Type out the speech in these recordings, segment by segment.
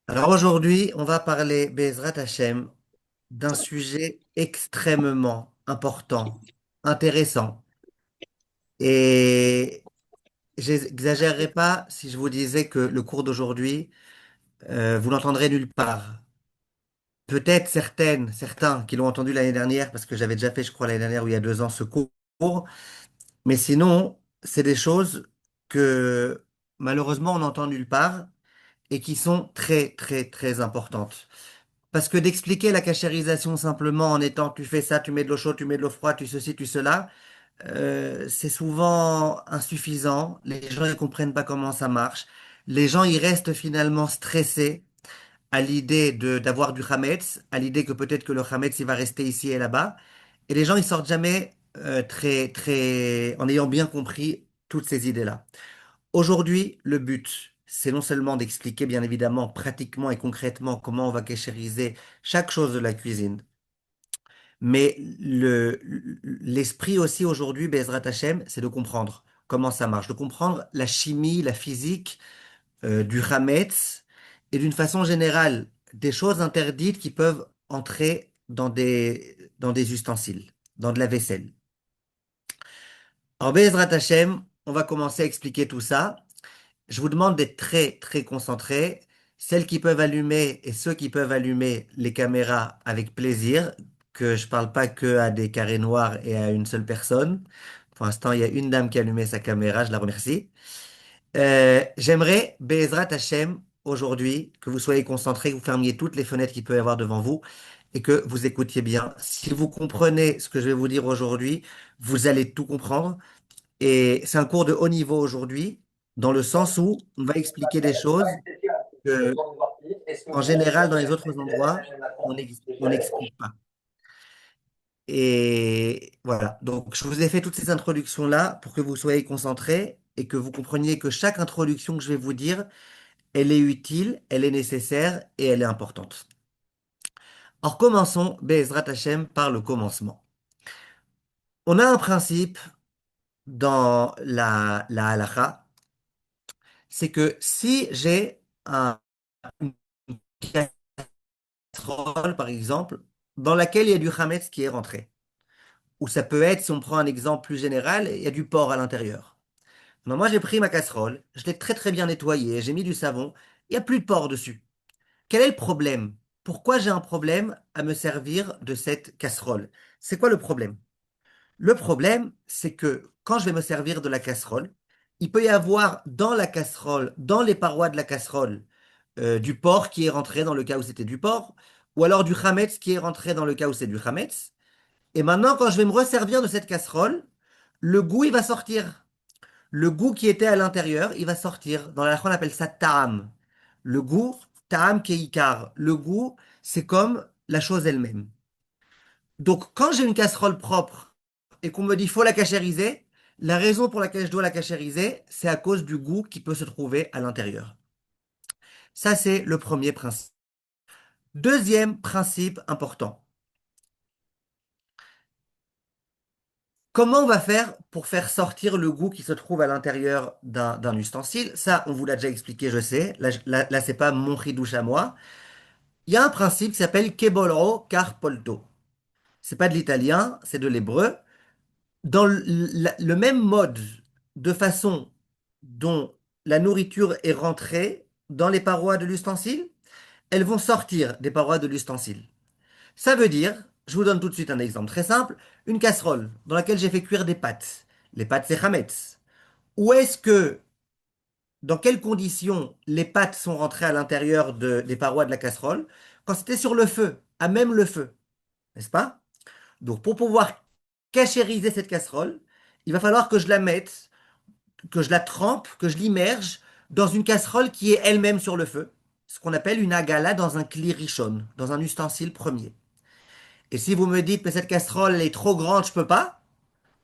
Alors aujourd'hui, on va parler, Bezrat Hashem, d'un sujet extrêmement important, intéressant. Et j'exagérerai pas si je vous disais que le cours d'aujourd'hui, vous l'entendrez nulle part. Peut-être certains qui l'ont entendu l'année dernière, parce que j'avais déjà fait, je crois, l'année dernière ou il y a 2 ans ce cours. Mais sinon, c'est des choses que malheureusement on n'entend nulle part et qui sont très, très, très importantes. Parce que d'expliquer la cachérisation simplement en étant tu fais ça, tu mets de l'eau chaude, tu mets de l'eau froide, tu ceci, tu cela, c'est souvent insuffisant. Les gens ne comprennent pas comment ça marche. Les gens y restent finalement stressés à l'idée d'avoir du Hametz, à l'idée que peut-être que le Hametz il va rester ici et là-bas. Et les gens ils sortent jamais très très en ayant bien compris toutes ces idées-là. Aujourd'hui, le but, c'est non seulement d'expliquer, bien évidemment, pratiquement et concrètement comment on va cachériser chaque chose de la cuisine, mais l'esprit aussi aujourd'hui, Bezrat Hashem, c'est de comprendre comment ça marche, de comprendre la chimie, la physique du Hametz et d'une façon générale, des choses interdites qui peuvent entrer dans des ustensiles, dans de la vaisselle. Alors, Bezrat Hashem, on va commencer à expliquer tout ça. Je vous demande d'être très, très concentrés. Celles qui peuvent allumer et ceux qui peuvent allumer les caméras avec plaisir, que je parle pas que à des carrés noirs et à une seule personne. Pour l'instant, il y a une dame qui a allumé sa caméra, je la remercie. J'aimerais, Be'ezrat Hashem, aujourd'hui, que vous soyez concentrés, que vous fermiez toutes les fenêtres qu'il peut y avoir devant vous et que vous écoutiez bien. Si vous comprenez ce que je vais vous dire aujourd'hui, vous allez tout comprendre. Et c'est un cours de haut niveau aujourd'hui, dans le sens où on va expliquer des choses que, en général, dans les autres endroits, on n'explique pas. Et voilà. Donc, je vous ai fait toutes ces introductions-là pour que vous soyez concentrés et que vous compreniez que chaque introduction que je vais vous dire, elle est utile, elle est nécessaire et elle est importante. Alors, commençons, Be'ezrat Hashem, par le commencement. On a un principe dans la halakha, c'est que si j'ai une casserole, par exemple, dans laquelle il y a du chametz qui est rentré. Ou ça peut être, si on prend un exemple plus général, il y a du porc à l'intérieur. Non, moi, j'ai pris ma casserole, je l'ai très très bien nettoyée, j'ai mis du savon, il n'y a plus de porc dessus. Quel est le problème? Pourquoi j'ai un problème à me servir de cette casserole? C'est quoi le problème? Le problème, c'est que quand je vais me servir de la casserole, il peut y avoir dans la casserole, dans les parois de la casserole, du porc qui est rentré dans le cas où c'était du porc, ou alors du chametz qui est rentré dans le cas où c'est du chametz. Et maintenant, quand je vais me resservir de cette casserole, le goût, il va sortir. Le goût qui était à l'intérieur, il va sortir. Dans la halakha, on appelle ça ta'am. Le goût, ta'am keikar. Le goût, c'est comme la chose elle-même. Donc, quand j'ai une casserole propre et qu'on me dit faut la cachériser, la raison pour laquelle je dois la cachériser, c'est à cause du goût qui peut se trouver à l'intérieur. Ça, c'est le premier principe. Deuxième principe important. Comment on va faire pour faire sortir le goût qui se trouve à l'intérieur d'un ustensile? Ça, on vous l'a déjà expliqué, je sais. Là, c'est pas mon chidouche à moi. Il y a un principe qui s'appelle kebolro car polto. C'est pas de l'italien, c'est de l'hébreu. Dans le même mode de façon dont la nourriture est rentrée dans les parois de l'ustensile, elles vont sortir des parois de l'ustensile. Ça veut dire, je vous donne tout de suite un exemple très simple, une casserole dans laquelle j'ai fait cuire des pâtes. Les pâtes, c'est chametz. Où est-ce que, dans quelles conditions les pâtes sont rentrées à l'intérieur des parois de la casserole? Quand c'était sur le feu, à même le feu, n'est-ce pas? Donc, pour pouvoir cachériser cette casserole, il va falloir que je la mette, que je la trempe, que je l'immerge dans une casserole qui est elle-même sur le feu, ce qu'on appelle une agala dans un kli rishon, dans un ustensile premier. Et si vous me dites, mais cette casserole elle est trop grande, je peux pas,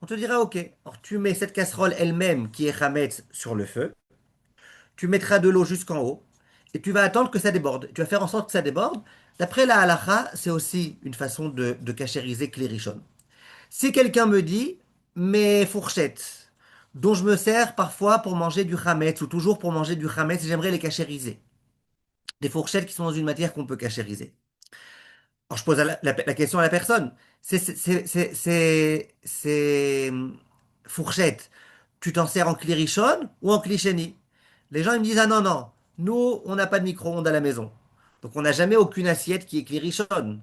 on te dira, ok. Alors tu mets cette casserole elle-même qui est chametz sur le feu, tu mettras de l'eau jusqu'en haut, et tu vas attendre que ça déborde. Tu vas faire en sorte que ça déborde. D'après la halacha, c'est aussi une façon de cachériser kli rishon. Si quelqu'un me dit, mes fourchettes, dont je me sers parfois pour manger du chametz, ou toujours pour manger du chametz, j'aimerais les cachériser. des fourchettes qui sont dans une matière qu'on peut cachériser. Alors, je pose la question à la personne. Ces fourchettes, tu t'en sers en clirichon ou en clicheni? Les gens, ils me disent, ah non, non, nous, on n'a pas de micro-ondes à la maison. Donc, on n'a jamais aucune assiette qui est clirichon.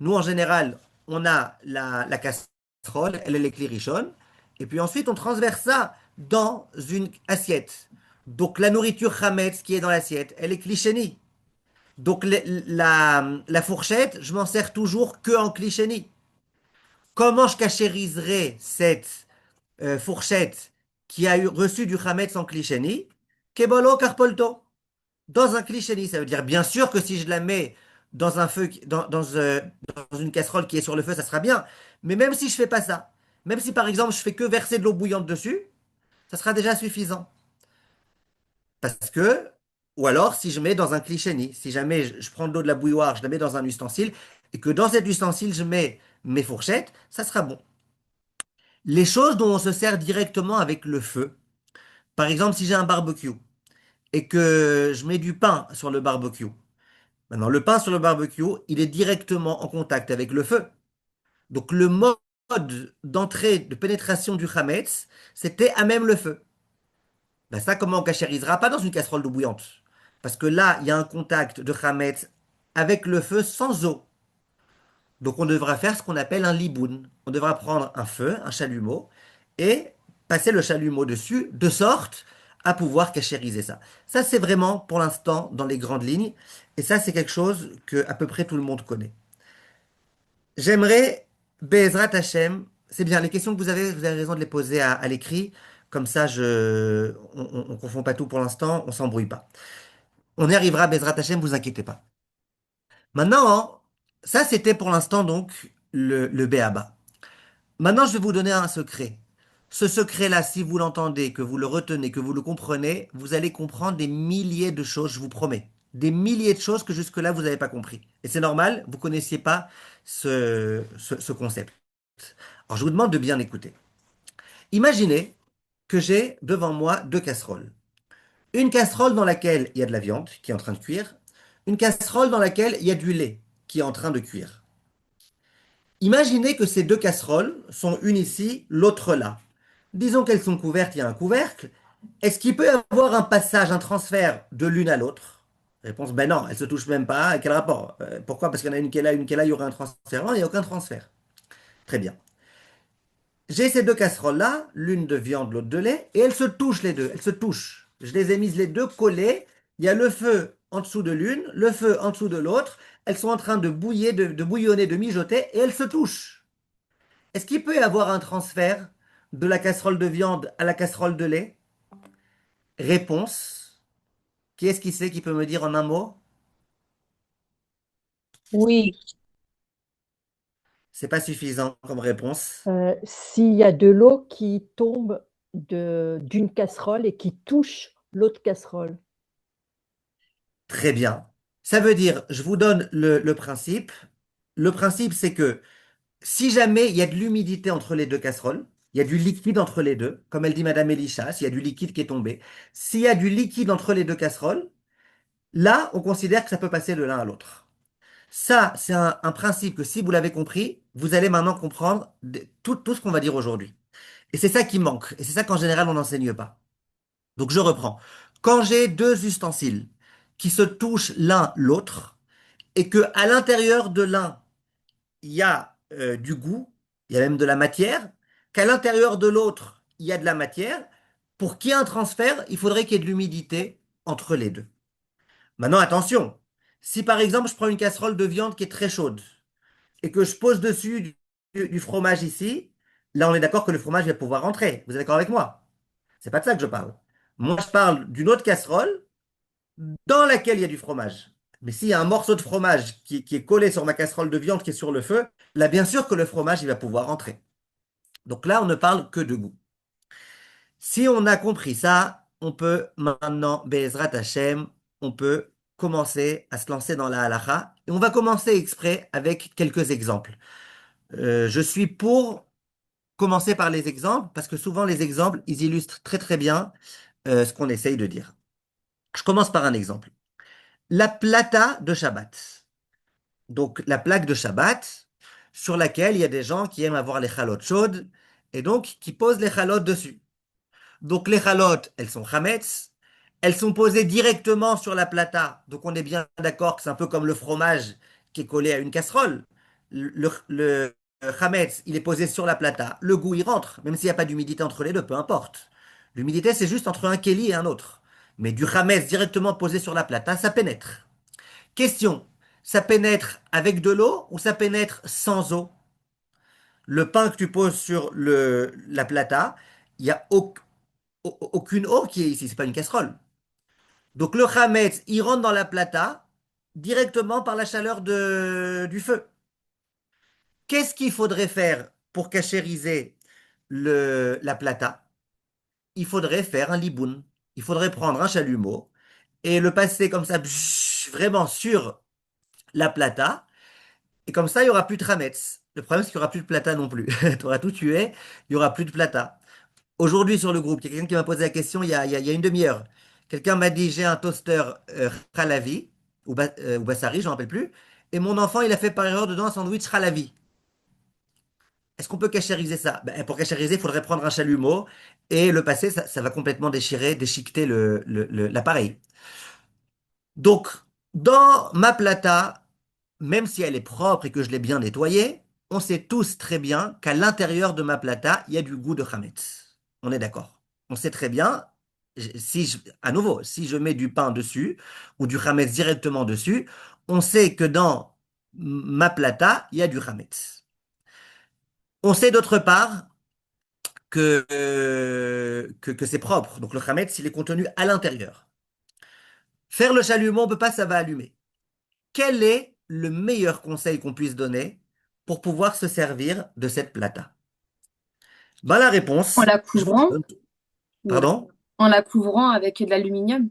Nous, en général, on a la casserole, elle est clirichon. Et puis ensuite, on transverse ça dans une assiette. Donc, la nourriture chametz qui est dans l'assiette, elle est clicheni. Donc la fourchette, je m'en sers toujours que en cliché. Comment je cachériserai cette fourchette qui a reçu du chametz en cliché? Kebolo carpolto. Dans un cliché, ça veut dire bien sûr que si je la mets dans un feu, dans une casserole qui est sur le feu, ça sera bien. Mais même si je fais pas ça, même si par exemple je fais que verser de l'eau bouillante dessus, ça sera déjà suffisant. Parce que, ou alors si je mets dans un cliché, si jamais je prends de l'eau de la bouilloire, je la mets dans un ustensile, et que dans cet ustensile je mets mes fourchettes, ça sera bon. Les choses dont on se sert directement avec le feu, par exemple si j'ai un barbecue et que je mets du pain sur le barbecue, maintenant le pain sur le barbecue, il est directement en contact avec le feu. Donc le mode d'entrée, de pénétration du chametz, c'était à même le feu. Ben ça, comment on cachérisera? Pas dans une casserole d'eau bouillante. Parce que là, il y a un contact de Hametz avec le feu sans eau. Donc on devra faire ce qu'on appelle un liboun. On devra prendre un feu, un chalumeau, et passer le chalumeau dessus, de sorte à pouvoir cachériser ça. Ça, c'est vraiment, pour l'instant, dans les grandes lignes. Et ça, c'est quelque chose que à peu près tout le monde connaît. J'aimerais, Bezrat Hashem, c'est bien, les questions que vous avez raison de les poser à l'écrit. Comme ça, on ne confond pas tout pour l'instant, on s'embrouille pas. On y arrivera, Bezrat Hashem, vous inquiétez pas. Maintenant, ça c'était pour l'instant donc le B.A.B.A. Maintenant, je vais vous donner un secret. Ce secret-là, si vous l'entendez, que vous le retenez, que vous le comprenez, vous allez comprendre des milliers de choses, je vous promets. Des milliers de choses que jusque-là, vous n'avez pas compris. Et c'est normal, vous ne connaissiez pas ce concept. Alors, je vous demande de bien écouter. Imaginez que j'ai devant moi deux casseroles. Une casserole dans laquelle il y a de la viande qui est en train de cuire, une casserole dans laquelle il y a du lait qui est en train de cuire. Imaginez que ces deux casseroles sont une ici, l'autre là. Disons qu'elles sont couvertes, il y a un couvercle. Est-ce qu'il peut y avoir un passage, un transfert de l'une à l'autre? Réponse, ben non, elles se touchent même pas. Quel rapport? Pourquoi? Parce qu'il y en a une qui est là, une qui est là, il y aurait un transfert. Non, il n'y a aucun transfert. Très bien. J'ai ces deux casseroles-là, l'une de viande, l'autre de lait, et elles se touchent les deux, elles se touchent. Je les ai mises les deux collées. Il y a le feu en dessous de l'une, le feu en dessous de l'autre. Elles sont en train de bouillir, de bouillonner, de mijoter, et elles se touchent. Est-ce qu'il peut y avoir un transfert de la casserole de viande à la casserole de lait? Réponse. Qui est-ce qui sait qui peut me dire en un mot? Oui, C'est pas suffisant comme réponse. s'il y a de l'eau qui tombe d'une casserole et qui touche l'autre casserole. Très bien. Ça veut dire, je vous donne le principe. Le principe, c'est que si jamais il y a de l'humidité entre les deux casseroles, il y a du liquide entre les deux, comme elle dit Madame Elisha, s'il y a du liquide qui est tombé, s'il y a du liquide entre les deux casseroles, là, on considère que ça peut passer de l'un à l'autre. Ça, c'est un principe que si vous l'avez compris, vous allez maintenant comprendre tout ce qu'on va dire aujourd'hui. Et c'est ça qui manque. Et c'est ça qu'en général, on n'enseigne pas. Donc, je reprends. Quand j'ai deux ustensiles qui se touchent l'un l'autre, et que à l'intérieur de l'un, il y a du goût, il y a même de la matière, qu'à l'intérieur de l'autre, il y a de la matière. Pour qu'il y ait un transfert, il faudrait qu'il y ait de l'humidité entre les deux. Maintenant, attention, si par exemple je prends une casserole de viande qui est très chaude et que je pose dessus du fromage ici, là on est d'accord que le fromage va pouvoir rentrer. Vous êtes d'accord avec moi? C'est pas de ça que je parle. Moi, je parle d'une autre casserole dans laquelle il y a du fromage. Mais s'il y a un morceau de fromage qui est collé sur ma casserole de viande qui est sur le feu, là, bien sûr que le fromage, il va pouvoir rentrer. Donc là, on ne parle que de goût. Si on a compris ça, on peut maintenant, Be'ezrat Hashem, on peut commencer à se lancer dans la halakha. Et on va commencer exprès avec quelques exemples. Je suis pour commencer par les exemples, parce que souvent les exemples, ils illustrent très très bien ce qu'on essaye de dire. Je commence par un exemple. la plata de Shabbat. Donc la plaque de Shabbat sur laquelle il y a des gens qui aiment avoir les chalotes chaudes et donc qui posent les chalotes dessus. Donc les chalotes, elles sont chametz, elles sont posées directement sur la plata. Donc on est bien d'accord que c'est un peu comme le fromage qui est collé à une casserole. Le chametz, il est posé sur la plata. Le goût, il rentre, même s'il n'y a pas d'humidité entre les deux, peu importe. L'humidité, c'est juste entre un keli et un autre. Mais du chametz directement posé sur la plata, ça pénètre. Question, ça pénètre avec de l'eau ou ça pénètre sans eau? Le pain que tu poses sur la plata, il n'y a aucune eau qui est ici, c'est pas une casserole. Donc le chametz, il rentre dans la plata directement par la chaleur du feu. Qu'est-ce qu'il faudrait faire pour cachériser la plata? Il faudrait faire un liboun. Il faudrait prendre un chalumeau et le passer comme ça, vraiment sur la plata. Et comme ça, il n'y aura plus de chametz. Le problème, c'est qu'il n'y aura plus de plata non plus. Tu auras tout tué, il n'y aura plus de plata. Aujourd'hui, sur le groupe, il y a quelqu'un qui m'a posé la question il y a une demi-heure. Quelqu'un m'a dit, j'ai un toaster Halavi, ou Bassari, je ne me rappelle plus, et mon enfant, il a fait par erreur dedans un sandwich Halavi. Est-ce qu'on peut cachériser ça? Ben, pour cachériser, il faudrait prendre un chalumeau et le passer, ça va complètement déchirer, déchiqueter l'appareil. Donc, dans ma plata, même si elle est propre et que je l'ai bien nettoyée, on sait tous très bien qu'à l'intérieur de ma plata, il y a du goût de chametz. On est d'accord. On sait très bien, à nouveau, si je mets du pain dessus ou du chametz directement dessus, on sait que dans ma plata, il y a du chametz. On sait d'autre part que c'est propre. Donc le chametz, il est contenu à l'intérieur. Faire le chalumeau, on ne peut pas, ça va allumer. Quel est le meilleur conseil qu'on puisse donner pour pouvoir se servir de cette plata? Ben, la En réponse, la couvrant, ou pardon? en la couvrant avec de l'aluminium.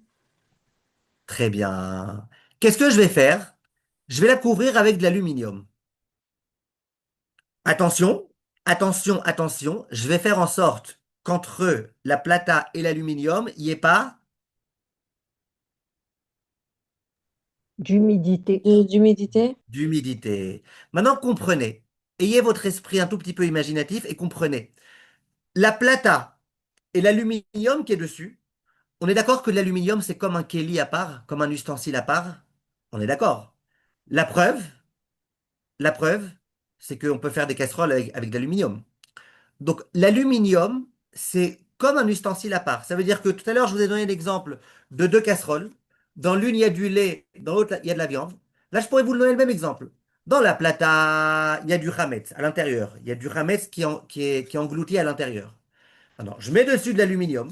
Très bien. Qu'est-ce que je vais faire? Je vais la couvrir avec de l'aluminium. Attention, attention, attention, je vais faire en sorte qu'entre la plata et l'aluminium, il n'y ait pas D'humidité. D'humidité. d'humidité. Maintenant, comprenez. Ayez votre esprit un tout petit peu imaginatif et comprenez. La plata et l'aluminium qui est dessus, on est d'accord que l'aluminium, c'est comme un kéli à part, comme un ustensile à part? On est d'accord. La preuve, la preuve, c'est qu'on peut faire des casseroles avec de l'aluminium. Donc, l'aluminium, c'est comme un ustensile à part. Ça veut dire que tout à l'heure, je vous ai donné l'exemple de deux casseroles. Dans l'une, il y a du lait, dans l'autre, il y a de la viande. Là, je pourrais vous donner le même exemple. Dans la plata, il y a du chametz à l'intérieur. Il y a du chametz qui est englouti à l'intérieur. Alors, je mets dessus de l'aluminium.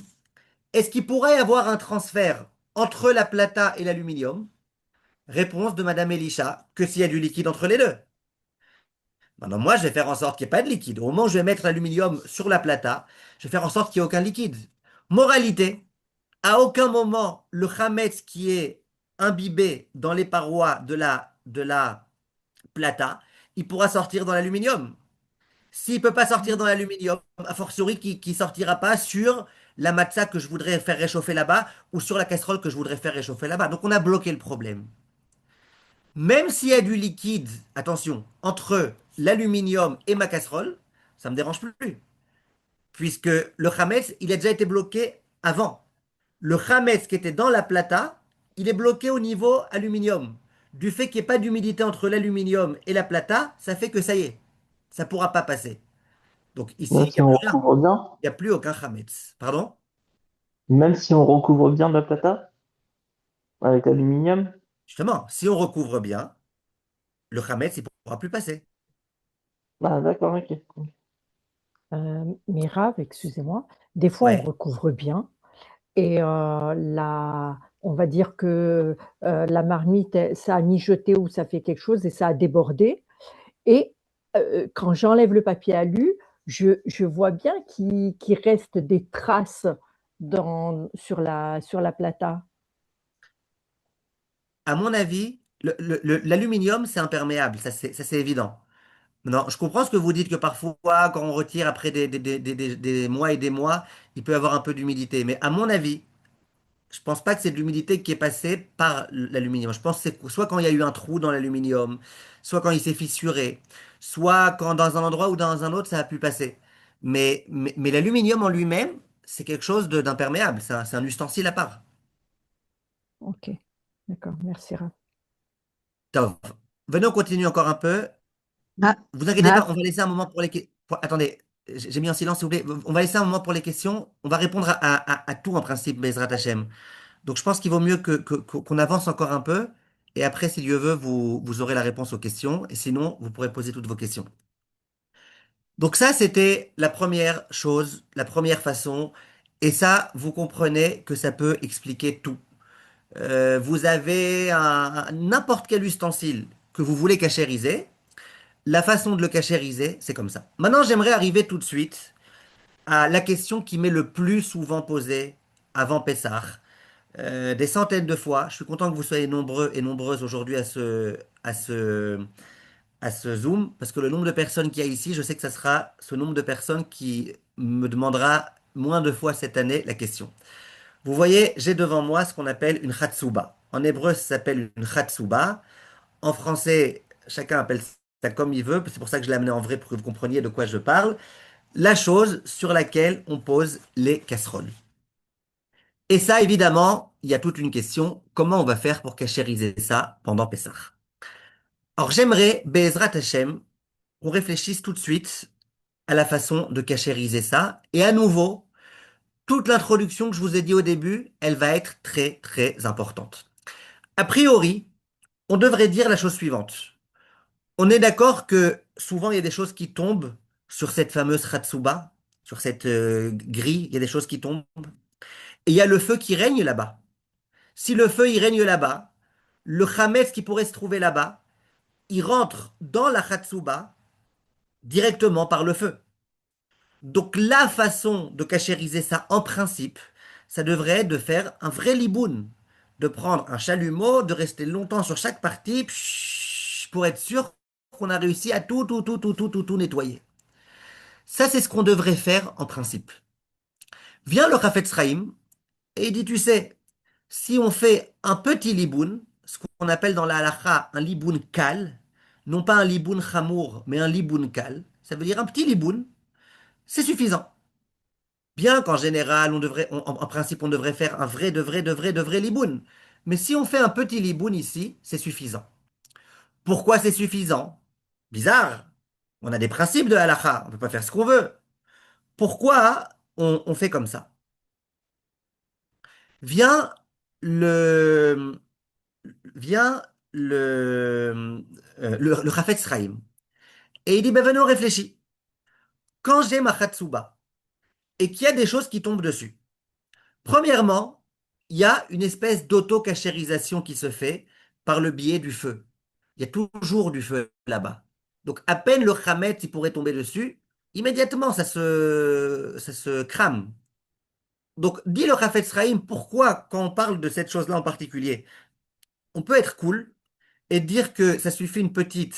Est-ce qu'il pourrait y avoir un transfert entre la plata et l'aluminium? Réponse de Madame Elisha, que s'il y a du liquide entre les deux. Maintenant, moi, je vais faire en sorte qu'il n'y ait pas de liquide. Au moment où je vais mettre l'aluminium sur la plata, je vais faire en sorte qu'il n'y ait aucun liquide. Moralité, à aucun moment, le chametz qui est imbibé dans les parois de la plata, il pourra sortir dans l'aluminium. S'il ne peut pas sortir dans l'aluminium, a fortiori qui ne sortira pas sur la matzah que je voudrais faire réchauffer là-bas ou sur la casserole que je voudrais faire réchauffer là-bas. Donc on a bloqué le problème. Même s'il y a du liquide, attention, entre l'aluminium et ma casserole, ça ne me dérange plus. Puisque le chametz, il a déjà été bloqué avant. Le chametz qui était dans la plata, il est bloqué au niveau aluminium. Du fait qu'il n'y ait pas d'humidité entre l'aluminium et la plata, ça fait que ça y est, ça ne pourra pas passer. Donc ici, Même il n'y si a on plus rien. recouvre bien, Il n'y a plus aucun chametz. Pardon? même si on recouvre bien de la plata avec aluminium. Justement, si on recouvre bien, le chametz, il ne pourra plus passer. Ah, d'accord, ok. Mais Rav, excusez-moi, des fois on Ouais. recouvre bien et on va dire que la marmite, ça a mijoté ou ça fait quelque chose et ça a débordé. Et quand j'enlève le papier alu, je vois bien qu'il reste des traces sur la plata. À mon avis, l'aluminium, c'est imperméable, ça c'est évident. Non, je comprends ce que vous dites que parfois, quand on retire après des mois et des mois, il peut y avoir un peu d'humidité. Mais à mon avis, Je pense pas que c'est de l'humidité qui est passée par l'aluminium. Je pense que c'est soit quand il y a eu un trou dans l'aluminium, soit quand il s'est fissuré, soit quand dans un endroit ou dans un autre ça a pu passer. Mais l'aluminium en lui-même, c'est quelque chose d'imperméable. C'est un ustensile à part. Ok, d'accord, merci Raph. Tov. Venez, on continue encore un peu. Ah, Vous inquiétez pas, Raph, on va laisser un moment pour les questions. Attendez, j'ai mis en silence, s'il vous plaît. On va laisser un moment pour les questions. On va répondre à tout en principe, Bezrat Hachem. Donc je pense qu'il vaut mieux qu'on avance encore un peu. Et après, si Dieu veut, vous aurez la réponse aux questions. Et sinon, vous pourrez poser toutes vos questions. Donc ça, c'était la première chose, la première façon. Et ça, vous comprenez que ça peut expliquer tout. Vous avez n'importe quel ustensile que vous voulez cachériser. La façon de le cachériser, c'est comme ça. Maintenant, j'aimerais arriver tout de suite à la question qui m'est le plus souvent posée avant Pessah. Des centaines de fois. Je suis content que vous soyez nombreux et nombreuses aujourd'hui à ce Zoom, parce que le nombre de personnes qu'il y a ici, je sais que ça sera ce nombre de personnes qui me demandera moins de fois cette année la question. Vous voyez, j'ai devant moi ce qu'on appelle une chatsuba. En hébreu, ça s'appelle une chatsuba. En français, chacun appelle ça comme il veut. C'est pour ça que je l'ai amené en vrai pour que vous compreniez de quoi je parle. La chose sur laquelle on pose les casseroles. Et ça, évidemment, il y a toute une question. Comment on va faire pour cachériser ça pendant Pessah? Alors, j'aimerais, Be'ezrat Hashem, qu'on réfléchisse tout de suite à la façon de cachériser ça. Et à nouveau, toute l'introduction que je vous ai dit au début, elle va être très, très importante. A priori, on devrait dire la chose suivante. On est d'accord que souvent, il y a des choses qui tombent sur cette fameuse Hatsuba, sur cette grille, il y a des choses qui tombent. Et il y a le feu qui règne là-bas. Si le feu, il règne là-bas, le Hametz qui pourrait se trouver là-bas, il rentre dans la Hatsuba directement par le feu. Donc la façon de cachériser ça en principe, ça devrait être de faire un vrai liboun, de prendre un chalumeau, de rester longtemps sur chaque partie pour être sûr qu'on a réussi à tout nettoyer. Ça, c'est ce qu'on devrait faire en principe. Vient le Chafetz Chaim et il dit, tu sais, si on fait un petit liboun, ce qu'on appelle dans la halakha un liboun kal, non pas un liboun chamour, mais un liboun kal, ça veut dire un petit liboun, c'est suffisant. Bien qu'en général, en principe, on devrait faire un vrai, de vrai liboun. Mais si on fait un petit liboun ici, c'est suffisant. Pourquoi c'est suffisant? Bizarre. On a des principes de halakha, on ne peut pas faire ce qu'on veut. Pourquoi on fait comme ça? Vient le, vient le Chafetz Chaim. Et il dit, ben venez, on réfléchit. Quand j'ai ma Hatsuba et qu'il y a des choses qui tombent dessus, premièrement, il y a une espèce d'auto-cachérisation qui se fait par le biais du feu. Il y a toujours du feu là-bas. Donc, à peine le Hametz il pourrait tomber dessus, immédiatement, ça se crame. Donc, dit le Chafetz Chaim, pourquoi, quand on parle de cette chose-là en particulier, on peut être cool et dire que ça suffit un petit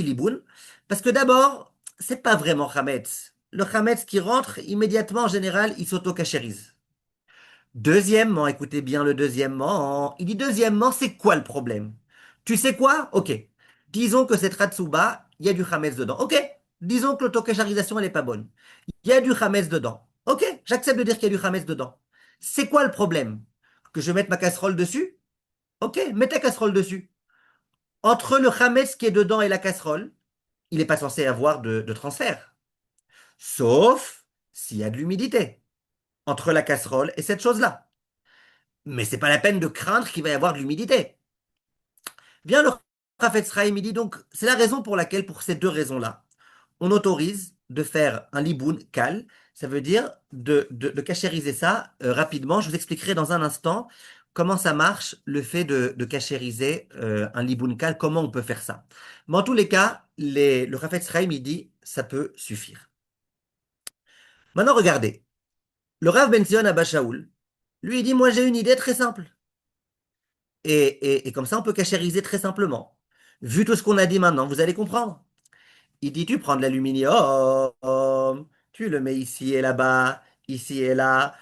liboun, parce que d'abord, c'est pas vraiment Hametz. Le Hametz qui rentre immédiatement, en général, il s'auto-cachérise. Deuxièmement, écoutez bien le deuxièmement, il dit deuxièmement, c'est quoi le problème? Tu sais quoi? Ok. Disons que cette Ratsuba, il y a du Hametz dedans. Ok. Disons que l'auto-cachérisation, elle est pas bonne. Il y a du Hametz dedans. Ok. J'accepte de dire qu'il y a du Hametz dedans. C'est quoi le problème? Que je mette ma casserole dessus? Ok, mets ta casserole dessus. Entre le Hametz qui est dedans et la casserole, il n'est pas censé y avoir de transfert. Sauf s'il y a de l'humidité entre la casserole et cette chose-là. Mais c'est pas la peine de craindre qu'il va y avoir de l'humidité. Vient le Chafetz Chaim, il dit donc, c'est la raison pour laquelle, pour ces deux raisons-là, on autorise de faire un liboun kal. Ça veut dire de cachériser ça rapidement. Je vous expliquerai dans un instant comment ça marche, le fait de cachériser un liboun kal, comment on peut faire ça. Mais en tous les cas, le Chafetz Chaim, il dit, ça peut suffire. Maintenant, regardez. Le Rav Ben Zion Abba Shaul, lui, il dit, moi j'ai une idée très simple. Et comme ça, on peut cachériser très simplement. Vu tout ce qu'on a dit maintenant, vous allez comprendre. Il dit, tu prends de l'aluminium, tu le mets ici et là-bas, ici et là.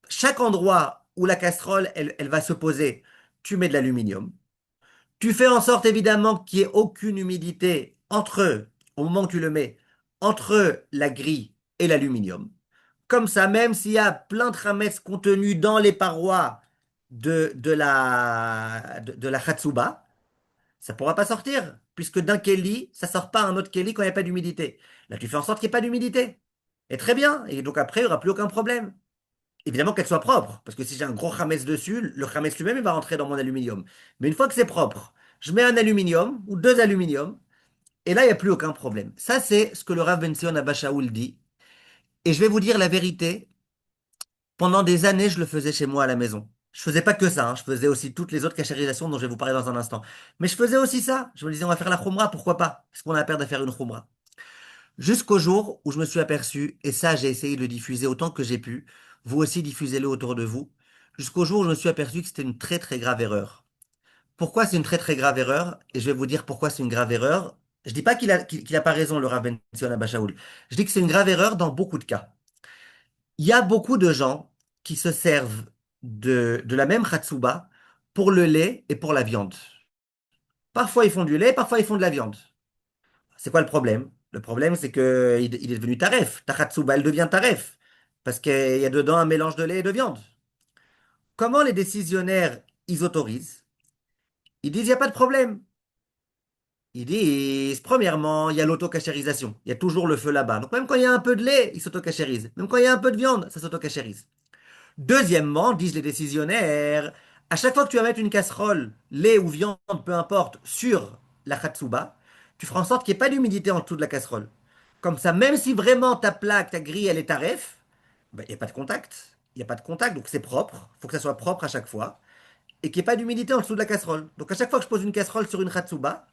chaque endroit où la casserole, elle va se poser, tu mets de l'aluminium. Tu fais en sorte évidemment qu'il n'y ait aucune humidité au moment où tu le mets, entre la grille et l'aluminium. Comme ça, même s'il y a plein de chametz contenus dans les parois de la chatsuba, ça ne pourra pas sortir, puisque d'un keli, ça sort pas à un autre keli quand il n'y a pas d'humidité. Là, tu fais en sorte qu'il n'y ait pas d'humidité. Et très bien. Et donc après, il n'y aura plus aucun problème. Évidemment qu'elle soit propre, parce que si j'ai un gros chametz dessus, le chametz lui-même, il va rentrer dans mon aluminium. Mais une fois que c'est propre, je mets un aluminium ou deux aluminiums, et là, il n'y a plus aucun problème. Ça, c'est ce que le Rav Ben Zion Abba Shaul dit. Et je vais vous dire la vérité, pendant des années, je le faisais chez moi à la maison. Je faisais pas que ça, hein. Je faisais aussi toutes les autres cachérisations dont je vais vous parler dans un instant. Mais je faisais aussi ça. Je me disais, on va faire la khumra, pourquoi pas? Qu'est-ce qu'on a à perdre à faire une khumra? Jusqu'au jour où je me suis aperçu, et ça j'ai essayé de le diffuser autant que j'ai pu, vous aussi diffusez-le autour de vous, jusqu'au jour où je me suis aperçu que c'était une très très grave erreur. Pourquoi c'est une très très grave erreur? Et je vais vous dire pourquoi c'est une grave erreur. Je dis pas qu'il a pas raison, le Rav Ben Zion Abba Shaul. Je dis que c'est une grave erreur dans beaucoup de cas. Il y a beaucoup de gens qui se servent de la même Hatsuba pour le lait et pour la viande. Parfois ils font du lait, parfois ils font de la viande. C'est quoi le problème? Le problème, c'est que il est devenu taref. Ta Hatsuba, elle devient taref. Parce qu'il y a dedans un mélange de lait et de viande. Comment les décisionnaires, ils autorisent? Ils disent, il n'y a pas de problème. Ils disent, premièrement, il y a l'auto-cachérisation. Il y a toujours le feu là-bas. Donc même quand il y a un peu de lait, ils s'auto-cachérisent. Même quand il y a un peu de viande, ça s'auto-cachérise. Deuxièmement, disent les décisionnaires, à chaque fois que tu vas mettre une casserole, lait ou viande, peu importe, sur la Hatsuba, tu feras en sorte qu'il n'y ait pas d'humidité en dessous de la casserole. Comme ça, même si vraiment ta plaque, ta grille, elle est taref, ben, il n'y a pas de contact. Il n'y a pas de contact, donc c'est propre. Il faut que ça soit propre à chaque fois. Et qu'il n'y ait pas d'humidité en dessous de la casserole. Donc à chaque fois que je pose une casserole sur une Hatsuba,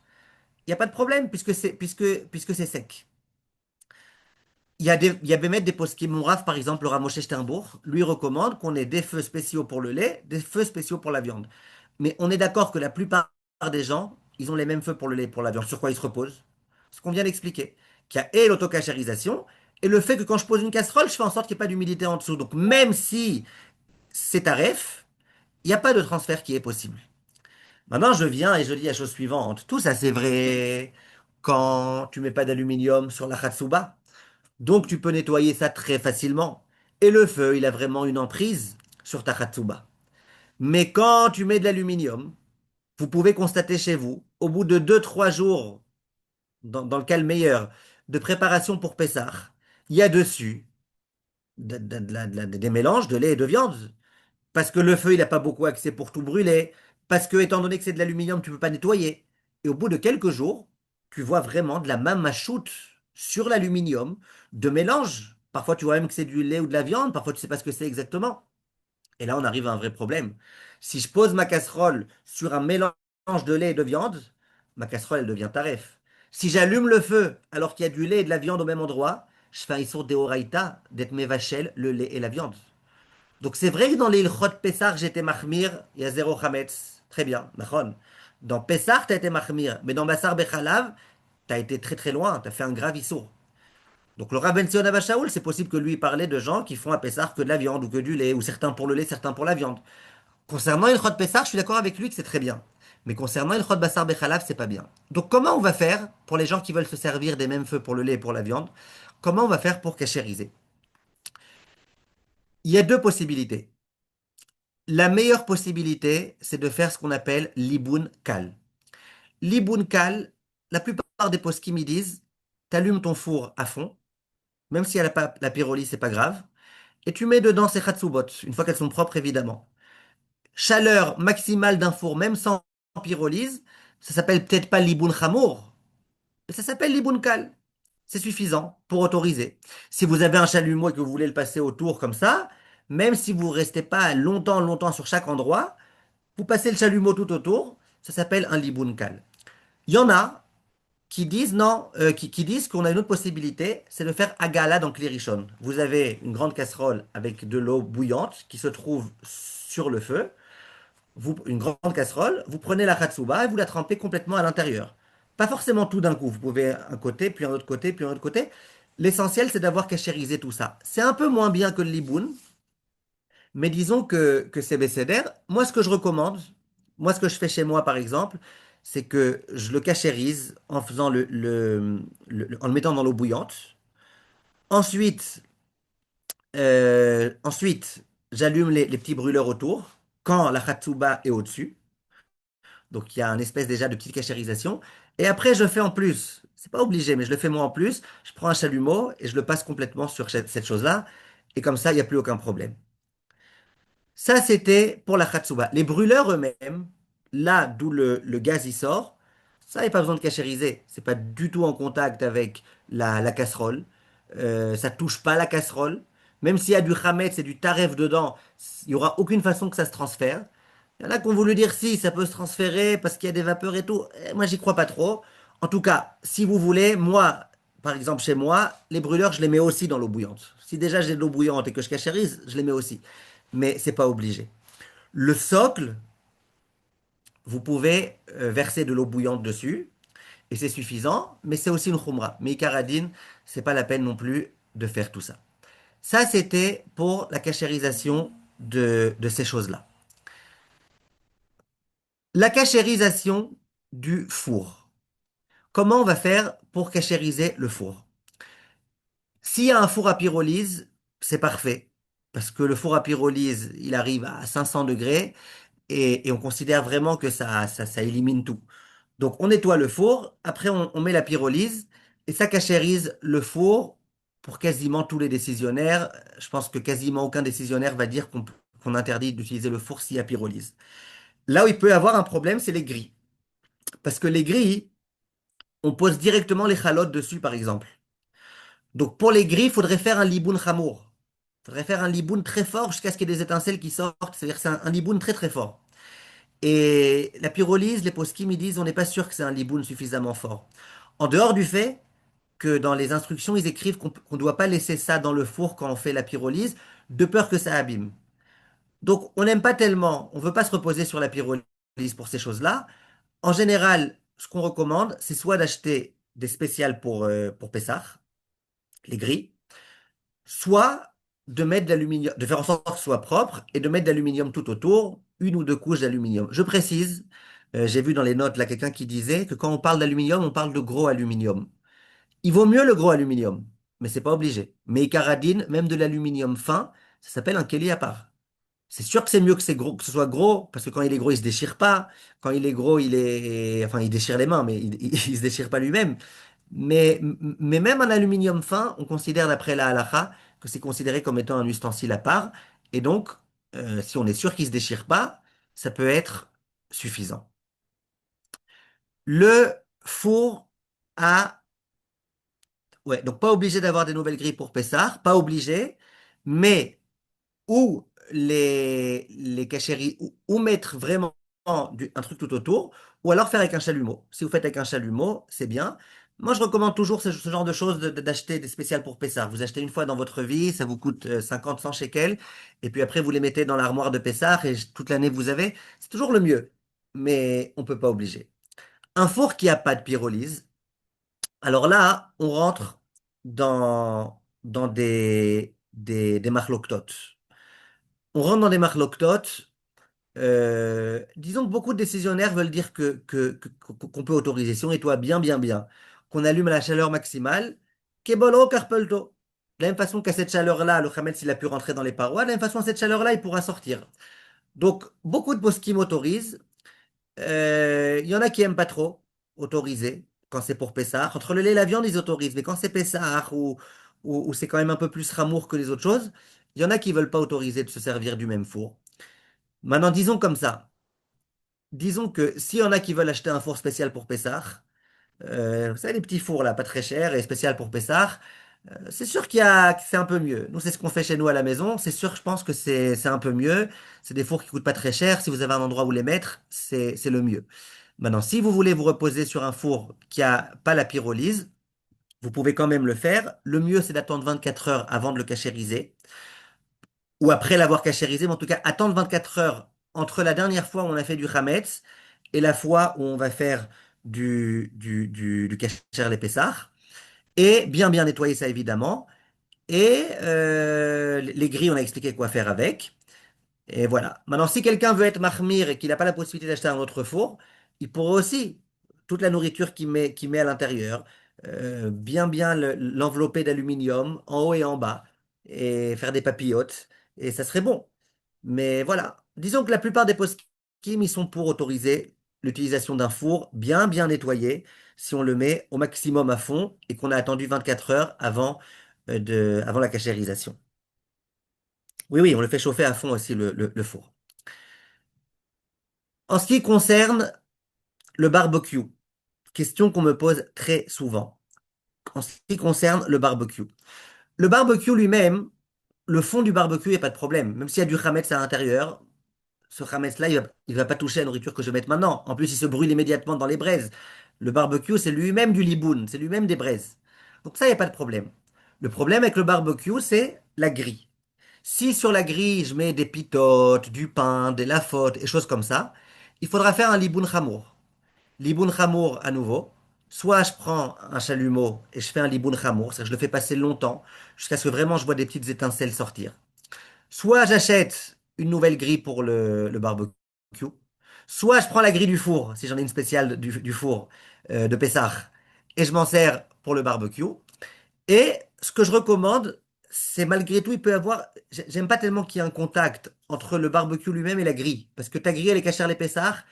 il n'y a pas de problème puisque c'est sec. Il y a Bémet des poskim, mon Rav, par exemple, le Rav Moshe Sternbourg, lui recommande qu'on ait des feux spéciaux pour le lait, des feux spéciaux pour la viande. Mais on est d'accord que la plupart des gens, ils ont les mêmes feux pour le lait et pour la viande. Sur quoi ils se reposent? Ce qu'on vient d'expliquer. Qu'il y a et l'autocachérisation, et le fait que quand je pose une casserole, je fais en sorte qu'il n'y ait pas d'humidité en dessous. Donc même si c'est taref, il n'y a pas de transfert qui est possible. Maintenant, je viens et je dis la chose suivante. Tout ça, c'est vrai quand tu mets pas d'aluminium sur la Hatsuba. Donc tu peux nettoyer ça très facilement. Et le feu, il a vraiment une emprise sur ta Hatsuba. Mais quand tu mets de l'aluminium, vous pouvez constater chez vous, au bout de 2 3 jours, dans le cas le meilleur, de préparation pour Pessah, il y a dessus des mélanges de lait et de viande. Parce que le feu, il n'a pas beaucoup accès pour tout brûler. Parce que, étant donné que c'est de l'aluminium, tu ne peux pas nettoyer. Et au bout de quelques jours, tu vois vraiment de la mamachoute sur l'aluminium de mélange. Parfois, tu vois même que c'est du lait ou de la viande. Parfois, tu ne sais pas ce que c'est exactement. Et là, on arrive à un vrai problème. Si je pose ma casserole sur un mélange de lait et de viande, ma casserole, elle devient taref. Si j'allume le feu alors qu'il y a du lait et de la viande au même endroit, je fais un issour deoraita d'être mes vachel, le lait et la viande. Donc c'est vrai que dans les Ilchot Pessah, j'étais mahmir, il y a zéro chametz. Très bien, nachon. Dans Pessah, tu as été mahmir, mais dans Bassar Bechalav, tu as été très très loin, tu as fait un grave issour. Donc le Rabben Zion Abba Shaul, c'est possible que lui parlait de gens qui font à Pessah que de la viande ou que du lait, ou certains pour le lait, certains pour la viande. Concernant Ilchot Pessah, je suis d'accord avec lui que c'est très bien. Mais concernant Ilchot Bassar Bechalav, c'est pas bien. Donc comment on va faire pour les gens qui veulent se servir des mêmes feux pour le lait et pour la viande? Comment on va faire pour cachériser? Il y a deux possibilités. La meilleure possibilité, c'est de faire ce qu'on appelle l'iboun kal. L'iboun kal, la plupart des poskim me disent, t'allumes ton four à fond, même si elle a pas la pyrolyse, c'est pas grave, et tu mets dedans ces chatsubot, une fois qu'elles sont propres évidemment. Chaleur maximale d'un four, même sans pyrolyse, ça s'appelle peut-être pas l'iboun chamour, mais ça s'appelle l'iboun kal. C'est suffisant pour autoriser. Si vous avez un chalumeau et que vous voulez le passer autour comme ça, même si vous restez pas longtemps, longtemps sur chaque endroit, vous passez le chalumeau tout autour, ça s'appelle un liboun kal. Il y en a qui disent non, qui disent qu'on a une autre possibilité, c'est de faire agala dans klirichon. Vous avez une grande casserole avec de l'eau bouillante qui se trouve sur le feu, une grande casserole, vous prenez la hatsuba et vous la trempez complètement à l'intérieur. Pas forcément tout d'un coup, vous pouvez un côté, puis un autre côté, puis un autre côté. L'essentiel, c'est d'avoir cachérisé tout ça. C'est un peu moins bien que le liboun, Mais disons que c'est bécédaire. Moi, ce que je recommande, moi, ce que je fais chez moi, par exemple, c'est que je le cachérise en faisant en le mettant dans l'eau bouillante. Ensuite, ensuite, j'allume les petits brûleurs autour quand la chatsuba est au-dessus. Donc, il y a une espèce déjà de petite cachérisation. Et après, je fais en plus. C'est pas obligé, mais je le fais moi en plus. Je prends un chalumeau et je le passe complètement sur cette chose-là. Et comme ça, il n'y a plus aucun problème. Ça, c'était pour la Hatsuba. Les brûleurs eux-mêmes, là d'où le gaz y sort, ça, il n'y a pas besoin de cachériser. C'est pas du tout en contact avec la casserole. Ça touche pas la casserole. Même s'il y a du chametz et du taref dedans, il n'y aura aucune façon que ça se transfère. Il y en a qui ont voulu dire si, ça peut se transférer parce qu'il y a des vapeurs et tout. Moi, j'y crois pas trop. En tout cas, si vous voulez, moi, par exemple, chez moi, les brûleurs, je les mets aussi dans l'eau bouillante. Si déjà j'ai de l'eau bouillante et que je cachérise, je les mets aussi, mais c'est pas obligé. Le socle, vous pouvez verser de l'eau bouillante dessus et c'est suffisant, mais c'est aussi une khumra. Mais Icaradine, c'est pas la peine non plus de faire tout ça. Ça, c'était pour la cachérisation de ces choses-là. La cachérisation du four. Comment on va faire pour cachériser le four? S'il y a un four à pyrolyse, c'est parfait. Parce que le four à pyrolyse, il arrive à 500 degrés et on considère vraiment que ça élimine tout. Donc on nettoie le four, après on met la pyrolyse et ça cachérise le four pour quasiment tous les décisionnaires. Je pense que quasiment aucun décisionnaire va dire qu'on interdit d'utiliser le four s'il y a pyrolyse. Là où il peut y avoir un problème, c'est les grilles. Parce que les grilles, on pose directement les chalotes dessus, par exemple. Donc pour les grilles, il faudrait faire un liboun chamour. Il faudrait faire un liboun très fort jusqu'à ce qu'il y ait des étincelles qui sortent. C'est-à-dire que c'est un liboun très très fort. Et la pyrolyse, les poskim, ils disent on n'est pas sûr que c'est un liboun suffisamment fort. En dehors du fait que dans les instructions, ils écrivent qu'on ne doit pas laisser ça dans le four quand on fait la pyrolyse, de peur que ça abîme. Donc on n'aime pas tellement, on ne veut pas se reposer sur la pyrolyse pour ces choses-là. En général, ce qu'on recommande, c'est soit d'acheter des spéciales pour Pessah, les grilles, soit de mettre de l'aluminium, de faire en sorte que ce soit propre et de mettre de l'aluminium tout autour, une ou deux couches d'aluminium. Je précise, j'ai vu dans les notes là quelqu'un qui disait que quand on parle d'aluminium, on parle de gros aluminium. Il vaut mieux le gros aluminium, mais c'est pas obligé. Mais Icaradine, même de l'aluminium fin, ça s'appelle un Kelly à part. C'est sûr que c'est mieux que, c'est gros, que ce soit gros, parce que quand il est gros, il se déchire pas. Quand il est gros, enfin, il déchire les mains, mais il se déchire pas lui-même. Mais même un aluminium fin, on considère d'après la halakha que c'est considéré comme étant un ustensile à part. Et donc, si on est sûr qu'il se déchire pas, ça peut être suffisant. Le four à... Ouais, donc pas obligé d'avoir des nouvelles grilles pour Pessah, pas obligé, mais ou les cachéries, ou mettre vraiment un truc tout autour, ou alors faire avec un chalumeau. Si vous faites avec un chalumeau, c'est bien. Moi, je recommande toujours ce genre de choses d'acheter des spéciales pour Pessah. Vous achetez une fois dans votre vie, ça vous coûte 50, 100 shekels, et puis après, vous les mettez dans l'armoire de Pessah, et toute l'année, vous avez. C'est toujours le mieux, mais on peut pas obliger. Un four qui a pas de pyrolyse, alors là, on rentre dans des marloktot. On rentre dans des marloktot. Disons que beaucoup de décisionnaires veulent dire qu'on peut autoriser, si on nettoie bien, bien, bien, qu'on allume à la chaleur maximale, kebolo carpelto. De la même façon qu'à cette chaleur-là, le Hametz, il a pu rentrer dans les parois, de la même façon, à cette chaleur-là, il pourra sortir. Donc, beaucoup de poskim autorisent. Il y en a qui aiment pas trop autoriser quand c'est pour Pessah. Entre le lait et la viande, ils autorisent. Mais quand c'est Pessah ou c'est quand même un peu plus ramour que les autres choses, il y en a qui veulent pas autoriser de se servir du même four. Maintenant, disons comme ça. Disons que s'il y en a qui veulent acheter un four spécial pour Pessah, vous savez, les petits fours là, pas très chers et spécial pour Pessah, c'est sûr que c'est un peu mieux. Nous, c'est ce qu'on fait chez nous à la maison. C'est sûr, je pense que c'est un peu mieux. C'est des fours qui coûtent pas très cher. Si vous avez un endroit où les mettre, c'est le mieux. Maintenant, si vous voulez vous reposer sur un four qui a pas la pyrolyse, vous pouvez quand même le faire. Le mieux, c'est d'attendre 24 heures avant de le cachériser ou après l'avoir cachérisé, mais en tout cas, attendre 24 heures entre la dernière fois où on a fait du chametz et la fois où on va faire du kasher les pessars. Et bien bien nettoyer ça évidemment. Et les grilles, on a expliqué quoi faire avec. Et voilà. Maintenant, si quelqu'un veut être mahmir et qu'il n'a pas la possibilité d'acheter un autre four, il pourrait aussi, toute la nourriture qu'il met à l'intérieur, bien l'envelopper d'aluminium en haut et en bas et faire des papillotes et ça serait bon. Mais voilà. Disons que la plupart des poskim, ils sont pour autoriser l'utilisation d'un four bien nettoyé si on le met au maximum à fond et qu'on a attendu 24 heures avant la cachérisation. Oui, on le fait chauffer à fond aussi, le four. En ce qui concerne le barbecue, question qu'on me pose très souvent. En ce qui concerne le barbecue lui-même, le fond du barbecue, il n'y a pas de problème. Même s'il y a du chametz à l'intérieur, ce chametz-là, il va pas toucher à la nourriture que je vais mettre maintenant. En plus, il se brûle immédiatement dans les braises. Le barbecue, c'est lui-même du liboun, c'est lui-même des braises. Donc ça, il n'y a pas de problème. Le problème avec le barbecue, c'est la grille. Si sur la grille, je mets des pitotes, du pain, des lafottes et choses comme ça, il faudra faire un liboun chamour. Liboun chamour à nouveau. Soit je prends un chalumeau et je fais un liboun chamour, c'est-à-dire que je le fais passer longtemps jusqu'à ce que vraiment je vois des petites étincelles sortir. Soit j'achète une nouvelle grille pour le barbecue. Soit je prends la grille du four, si j'en ai une spéciale du four de Pessah, et je m'en sers pour le barbecue. Et ce que je recommande, c'est malgré tout, il peut y avoir. J'aime pas tellement qu'il y ait un contact entre le barbecue lui-même et la grille. Parce que ta grille, elle est cachère les pessards.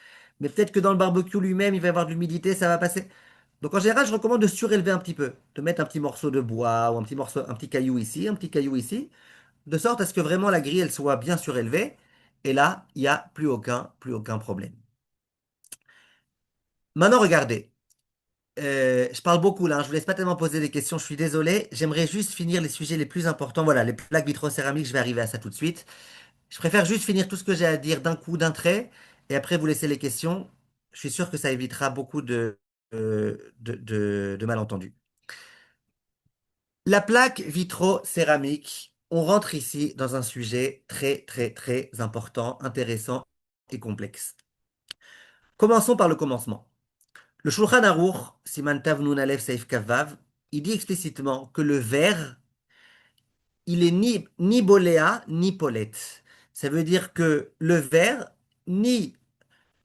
Mais peut-être que dans le barbecue lui-même, il va y avoir de l'humidité, ça va passer. Donc en général, je recommande de surélever un petit peu. De mettre un petit morceau de bois ou un petit morceau, un petit caillou ici, un petit caillou ici. De sorte à ce que vraiment la grille, elle soit bien surélevée. Et là, il n'y a plus aucun problème. Maintenant, regardez. Je parle beaucoup là, hein, je vous laisse pas tellement poser des questions, je suis désolé. J'aimerais juste finir les sujets les plus importants. Voilà, les plaques vitrocéramiques, je vais arriver à ça tout de suite. Je préfère juste finir tout ce que j'ai à dire d'un coup, d'un trait, et après vous laisser les questions. Je suis sûr que ça évitera beaucoup de malentendus. La plaque vitrocéramique, on rentre ici dans un sujet très important, intéressant et complexe. Commençons par le commencement. Le Shulchan Aruch, Siman Tav Nun Aleph Seif Kaf Vav, il dit explicitement que le verre, il est ni boléa ni polette. Ça veut dire que le verre, ni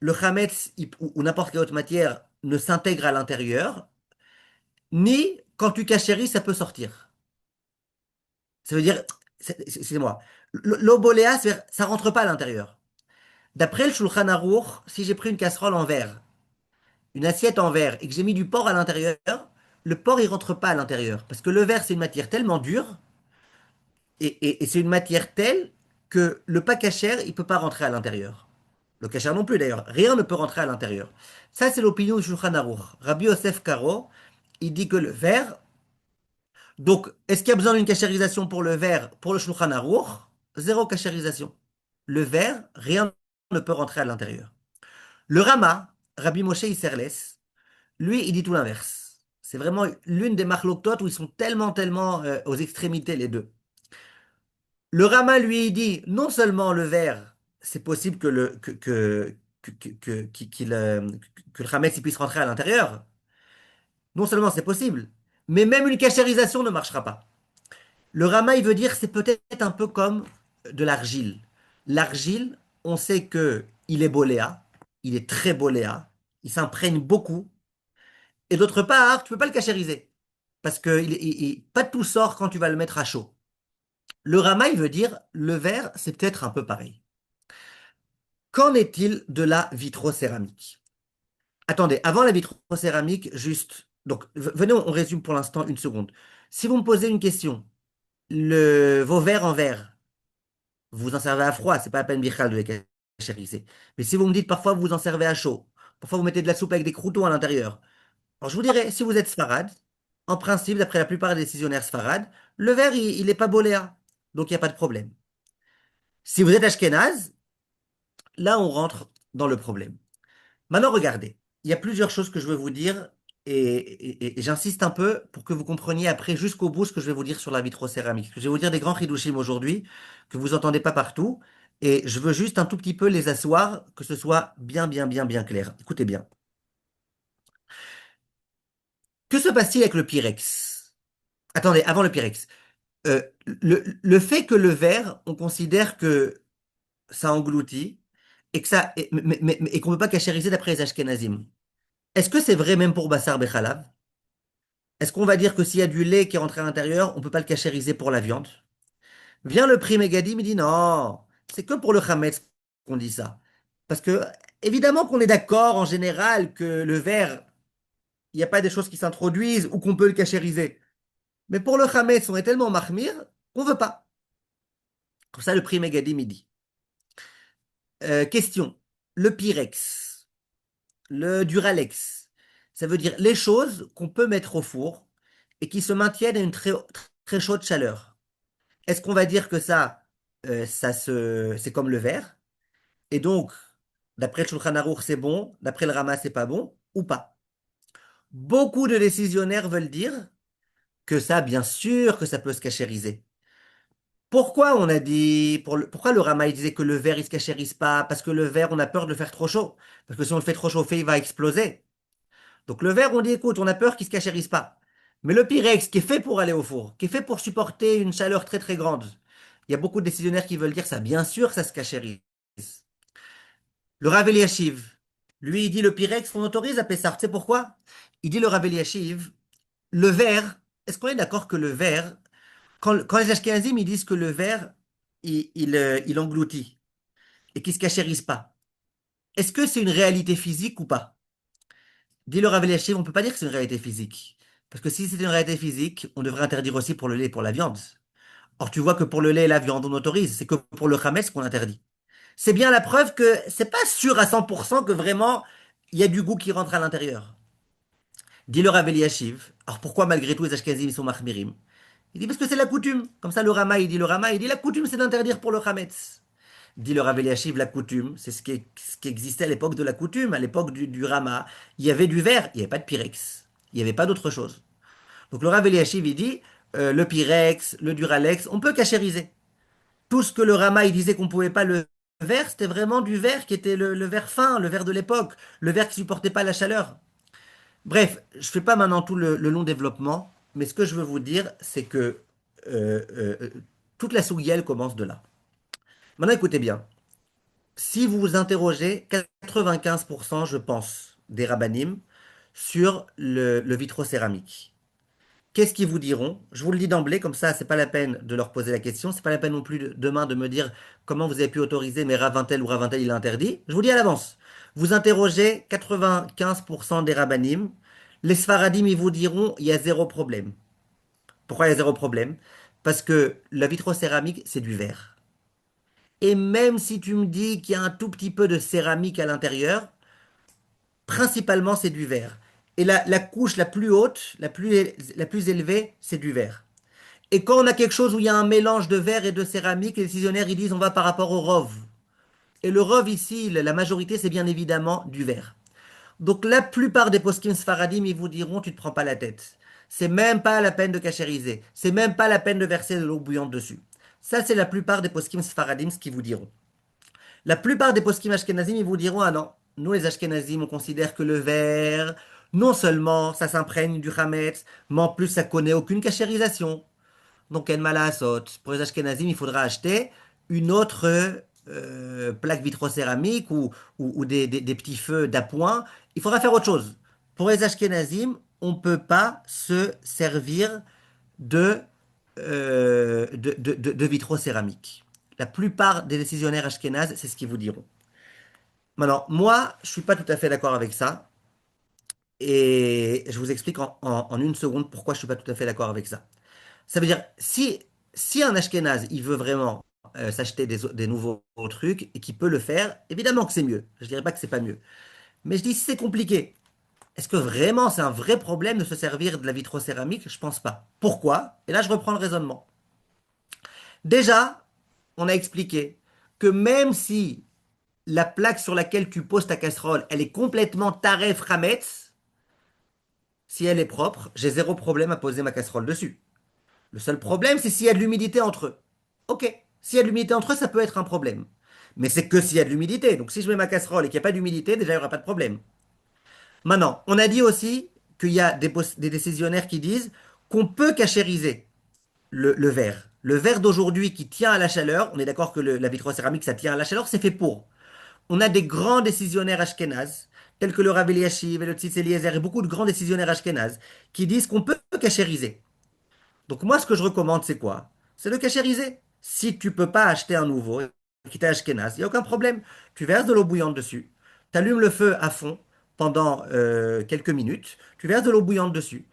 le chametz ou n'importe quelle autre matière ne s'intègre à l'intérieur, ni quand tu cachéris, ça peut sortir. Ça veut dire, excusez-moi, l'eau boléa, ça rentre pas à l'intérieur. D'après le Shulchan Aruch, si j'ai pris une casserole en verre, une assiette en verre et que j'ai mis du porc à l'intérieur, le porc il rentre pas à l'intérieur parce que le verre c'est une matière tellement dure et c'est une matière telle que le pas cachère il peut pas rentrer à l'intérieur. Le cachère non plus d'ailleurs, rien ne peut rentrer à l'intérieur. Ça c'est l'opinion du Shulchan Aruch. Rabbi Yosef Karo, il dit que le verre. Donc est-ce qu'il y a besoin d'une cachérisation pour le verre pour le Shulchan Aruch? Zéro cachérisation. Le verre, rien ne peut rentrer à l'intérieur. Le Rama, Rabbi Moshe Isserles, lui, il dit tout l'inverse. C'est vraiment l'une des marloquotes où ils sont tellement aux extrémités, les deux. Le Rama, lui, il dit non seulement le verre, c'est possible que le Hametz il puisse rentrer à l'intérieur. Non seulement c'est possible, mais même une cachérisation ne marchera pas. Le Rama, il veut dire c'est peut-être un peu comme de l'argile. L'argile, on sait que il est boléa, il est très boléa, il s'imprègne beaucoup. Et d'autre part, tu peux pas le cachériser. Parce que pas tout sort quand tu vas le mettre à chaud. Le rama, il veut dire, le verre, c'est peut-être un peu pareil. Qu'en est-il de la vitrocéramique? Attendez, avant la vitrocéramique, juste. Donc, venez, on résume pour l'instant une seconde. Si vous me posez une question, vos verres en verre, vous en servez à froid, c'est pas la peine bichal de les cachériser. Mais si vous me dites parfois vous en servez à chaud, parfois vous mettez de la soupe avec des croûtons à l'intérieur, alors, je vous dirais, si vous êtes Sfarad, en principe, d'après la plupart des décisionnaires Sfarad, le verre, il n'est pas boléa. Donc, il n'y a pas de problème. Si vous êtes Ashkenaz, là, on rentre dans le problème. Maintenant, regardez. Il y a plusieurs choses que je veux vous dire et j'insiste un peu pour que vous compreniez après jusqu'au bout ce que je vais vous dire sur la vitrocéramique. Je vais vous dire des grands hidushim aujourd'hui que vous entendez pas partout et je veux juste un tout petit peu les asseoir, que ce soit bien clair. Écoutez bien. Que se passe-t-il avec le Pyrex? Attendez, avant le Pyrex. Le fait que le verre, on considère que ça engloutit, et que ça, et qu'on ne peut pas cachériser d'après les Ashkenazim. Est-ce que c'est vrai même pour Bassar Bechalav? Est-ce qu'on va dire que s'il y a du lait qui est rentré à l'intérieur, on ne peut pas le cachériser pour la viande? Vient le prix Megadim, il dit non, c'est que pour le Hametz qu'on dit ça. Parce que, évidemment qu'on est d'accord en général que le verre, il n'y a pas des choses qui s'introduisent ou qu'on peut le cachériser. Mais pour le Hametz, on est tellement mahmir qu'on ne veut pas. Comme ça, le prix Megadim, il dit. Question. Le Pyrex, le Duralex, ça veut dire les choses qu'on peut mettre au four et qui se maintiennent à une très chaude chaleur. Est-ce qu'on va dire que c'est comme le verre? Et donc, d'après le Shulchan Aruch, c'est bon, d'après le Rama, c'est pas bon, ou pas? Beaucoup de décisionnaires veulent dire que ça, bien sûr, que ça peut se cachériser. Pourquoi on a dit, pourquoi le Rama il disait que le verre il se cachérise pas? Parce que le verre, on a peur de le faire trop chaud. Parce que si on le fait trop chauffer, il va exploser. Donc le verre, on dit, écoute, on a peur qu'il se cachérise pas. Mais le Pyrex, qui est fait pour aller au four, qui est fait pour supporter une chaleur très très grande, il y a beaucoup de décisionnaires qui veulent dire ça, bien sûr, ça se cachérise. Le Rav Eliashiv, lui, il dit le Pyrex, on autorise à Pessah. Tu sais pourquoi? Il dit le Rav Eliashiv, le verre, est-ce qu'on est d'accord que le verre, quand les Ashkenazim, ils disent que le verre, il engloutit et qu'il ne se cachérise pas, est-ce que c'est une réalité physique ou pas? Dit le Rav Eliashiv, on ne peut pas dire que c'est une réalité physique. Parce que si c'est une réalité physique, on devrait interdire aussi pour le lait et pour la viande. Or, tu vois que pour le lait et la viande, on autorise. C'est que pour le Hametz qu'on interdit. C'est bien la preuve que c'est pas sûr à 100% que vraiment il y a du goût qui rentre à l'intérieur. Dit le Rav Eliashiv. Alors pourquoi malgré tout les Ashkenazim ils sont mahmirim? Il dit parce que c'est la coutume. Comme ça le Rama, il dit la coutume c'est d'interdire pour le Hametz. Dit le Rav Eliashiv, la coutume, c'est ce qui existait à l'époque de la coutume, à l'époque du Rama. Il y avait du verre, il n'y avait pas de Pyrex. Il n'y avait pas d'autre chose. Donc le Rav Eliashiv, il dit le Pyrex, le Duralex, on peut cachériser. Tout ce que le Rama il disait qu'on ne pouvait pas le verre, c'était vraiment du verre qui était le verre fin, le verre de l'époque, le verre qui supportait pas la chaleur. Bref, je ne fais pas maintenant tout le long développement, mais ce que je veux vous dire, c'est que euh, euh, toute la souguielle commence de là. Maintenant, écoutez bien. Si vous vous interrogez, 95%, je pense, des rabbinim sur le vitrocéramique. Qu'est-ce qu'ils vous diront? Je vous le dis d'emblée, comme ça, c'est pas la peine de leur poser la question. C'est pas la peine non plus demain de me dire comment vous avez pu autoriser, mais Ravintel ou Ravintel il est interdit. Je vous dis à l'avance. Vous interrogez 95% des rabbinim. Les Sfaradim, ils vous diront il y a zéro problème. Pourquoi il y a zéro problème? Parce que la vitrocéramique, c'est du verre. Et même si tu me dis qu'il y a un tout petit peu de céramique à l'intérieur, principalement c'est du verre. Et la couche la plus haute, la plus élevée, c'est du verre. Et quand on a quelque chose où il y a un mélange de verre et de céramique, les décisionnaires ils disent on va par rapport au rov. Et le rov ici, la majorité, c'est bien évidemment du verre. Donc la plupart des poskim sfaradim, ils vous diront tu te prends pas la tête. C'est même pas la peine de cachériser. C'est même pas la peine de verser de l'eau bouillante dessus. Ça, c'est la plupart des poskim sfaradim ce qu'ils vous diront. La plupart des poskim ashkenazim, ils vous diront ah non, nous les ashkenazim, on considère que le verre, non seulement ça s'imprègne du hametz, mais en plus ça connaît aucune cachérisation. Donc, en malasot. Pour les Ashkenazim, il faudra acheter une autre plaque vitrocéramique ou des petits feux d'appoint. Il faudra faire autre chose. Pour les Ashkenazim, on ne peut pas se servir de, de vitrocéramique. La plupart des décisionnaires ashkénazes, c'est ce qu'ils vous diront. Maintenant, moi, je ne suis pas tout à fait d'accord avec ça. Et je vous explique en une seconde pourquoi je ne suis pas tout à fait d'accord avec ça. Ça veut dire, si un Ashkénaze, il veut vraiment s'acheter des nouveaux trucs et qu'il peut le faire, évidemment que c'est mieux. Je dirais pas que c'est pas mieux. Mais je dis, si c'est compliqué, est-ce que vraiment c'est un vrai problème de se servir de la vitrocéramique? Je pense pas. Pourquoi? Et là, je reprends le raisonnement. Déjà, on a expliqué que même si la plaque sur laquelle tu poses ta casserole, elle est complètement taref Hametz, si elle est propre, j'ai zéro problème à poser ma casserole dessus. Le seul problème, c'est s'il y a de l'humidité entre eux. Ok, s'il y a de l'humidité entre eux, ça peut être un problème. Mais c'est que s'il y a de l'humidité. Donc si je mets ma casserole et qu'il n'y a pas d'humidité, déjà, il n'y aura pas de problème. Maintenant, on a dit aussi qu'il y a des décisionnaires qui disent qu'on peut cachériser le verre. Le verre d'aujourd'hui qui tient à la chaleur, on est d'accord que la vitrocéramique, ça tient à la chaleur, c'est fait pour. On a des grands décisionnaires ashkénazes, tels que le Rav Eliashiv et le Tzitz Eliezer, et beaucoup de grands décisionnaires ashkénazes, qui disent qu'on peut cachériser. Donc moi, ce que je recommande, c'est quoi? C'est de cachériser. Si tu peux pas acheter un nouveau, qui t'est ashkénaze, il n'y a aucun problème. Tu verses de l'eau bouillante dessus, tu allumes le feu à fond pendant quelques minutes, tu verses de l'eau bouillante dessus,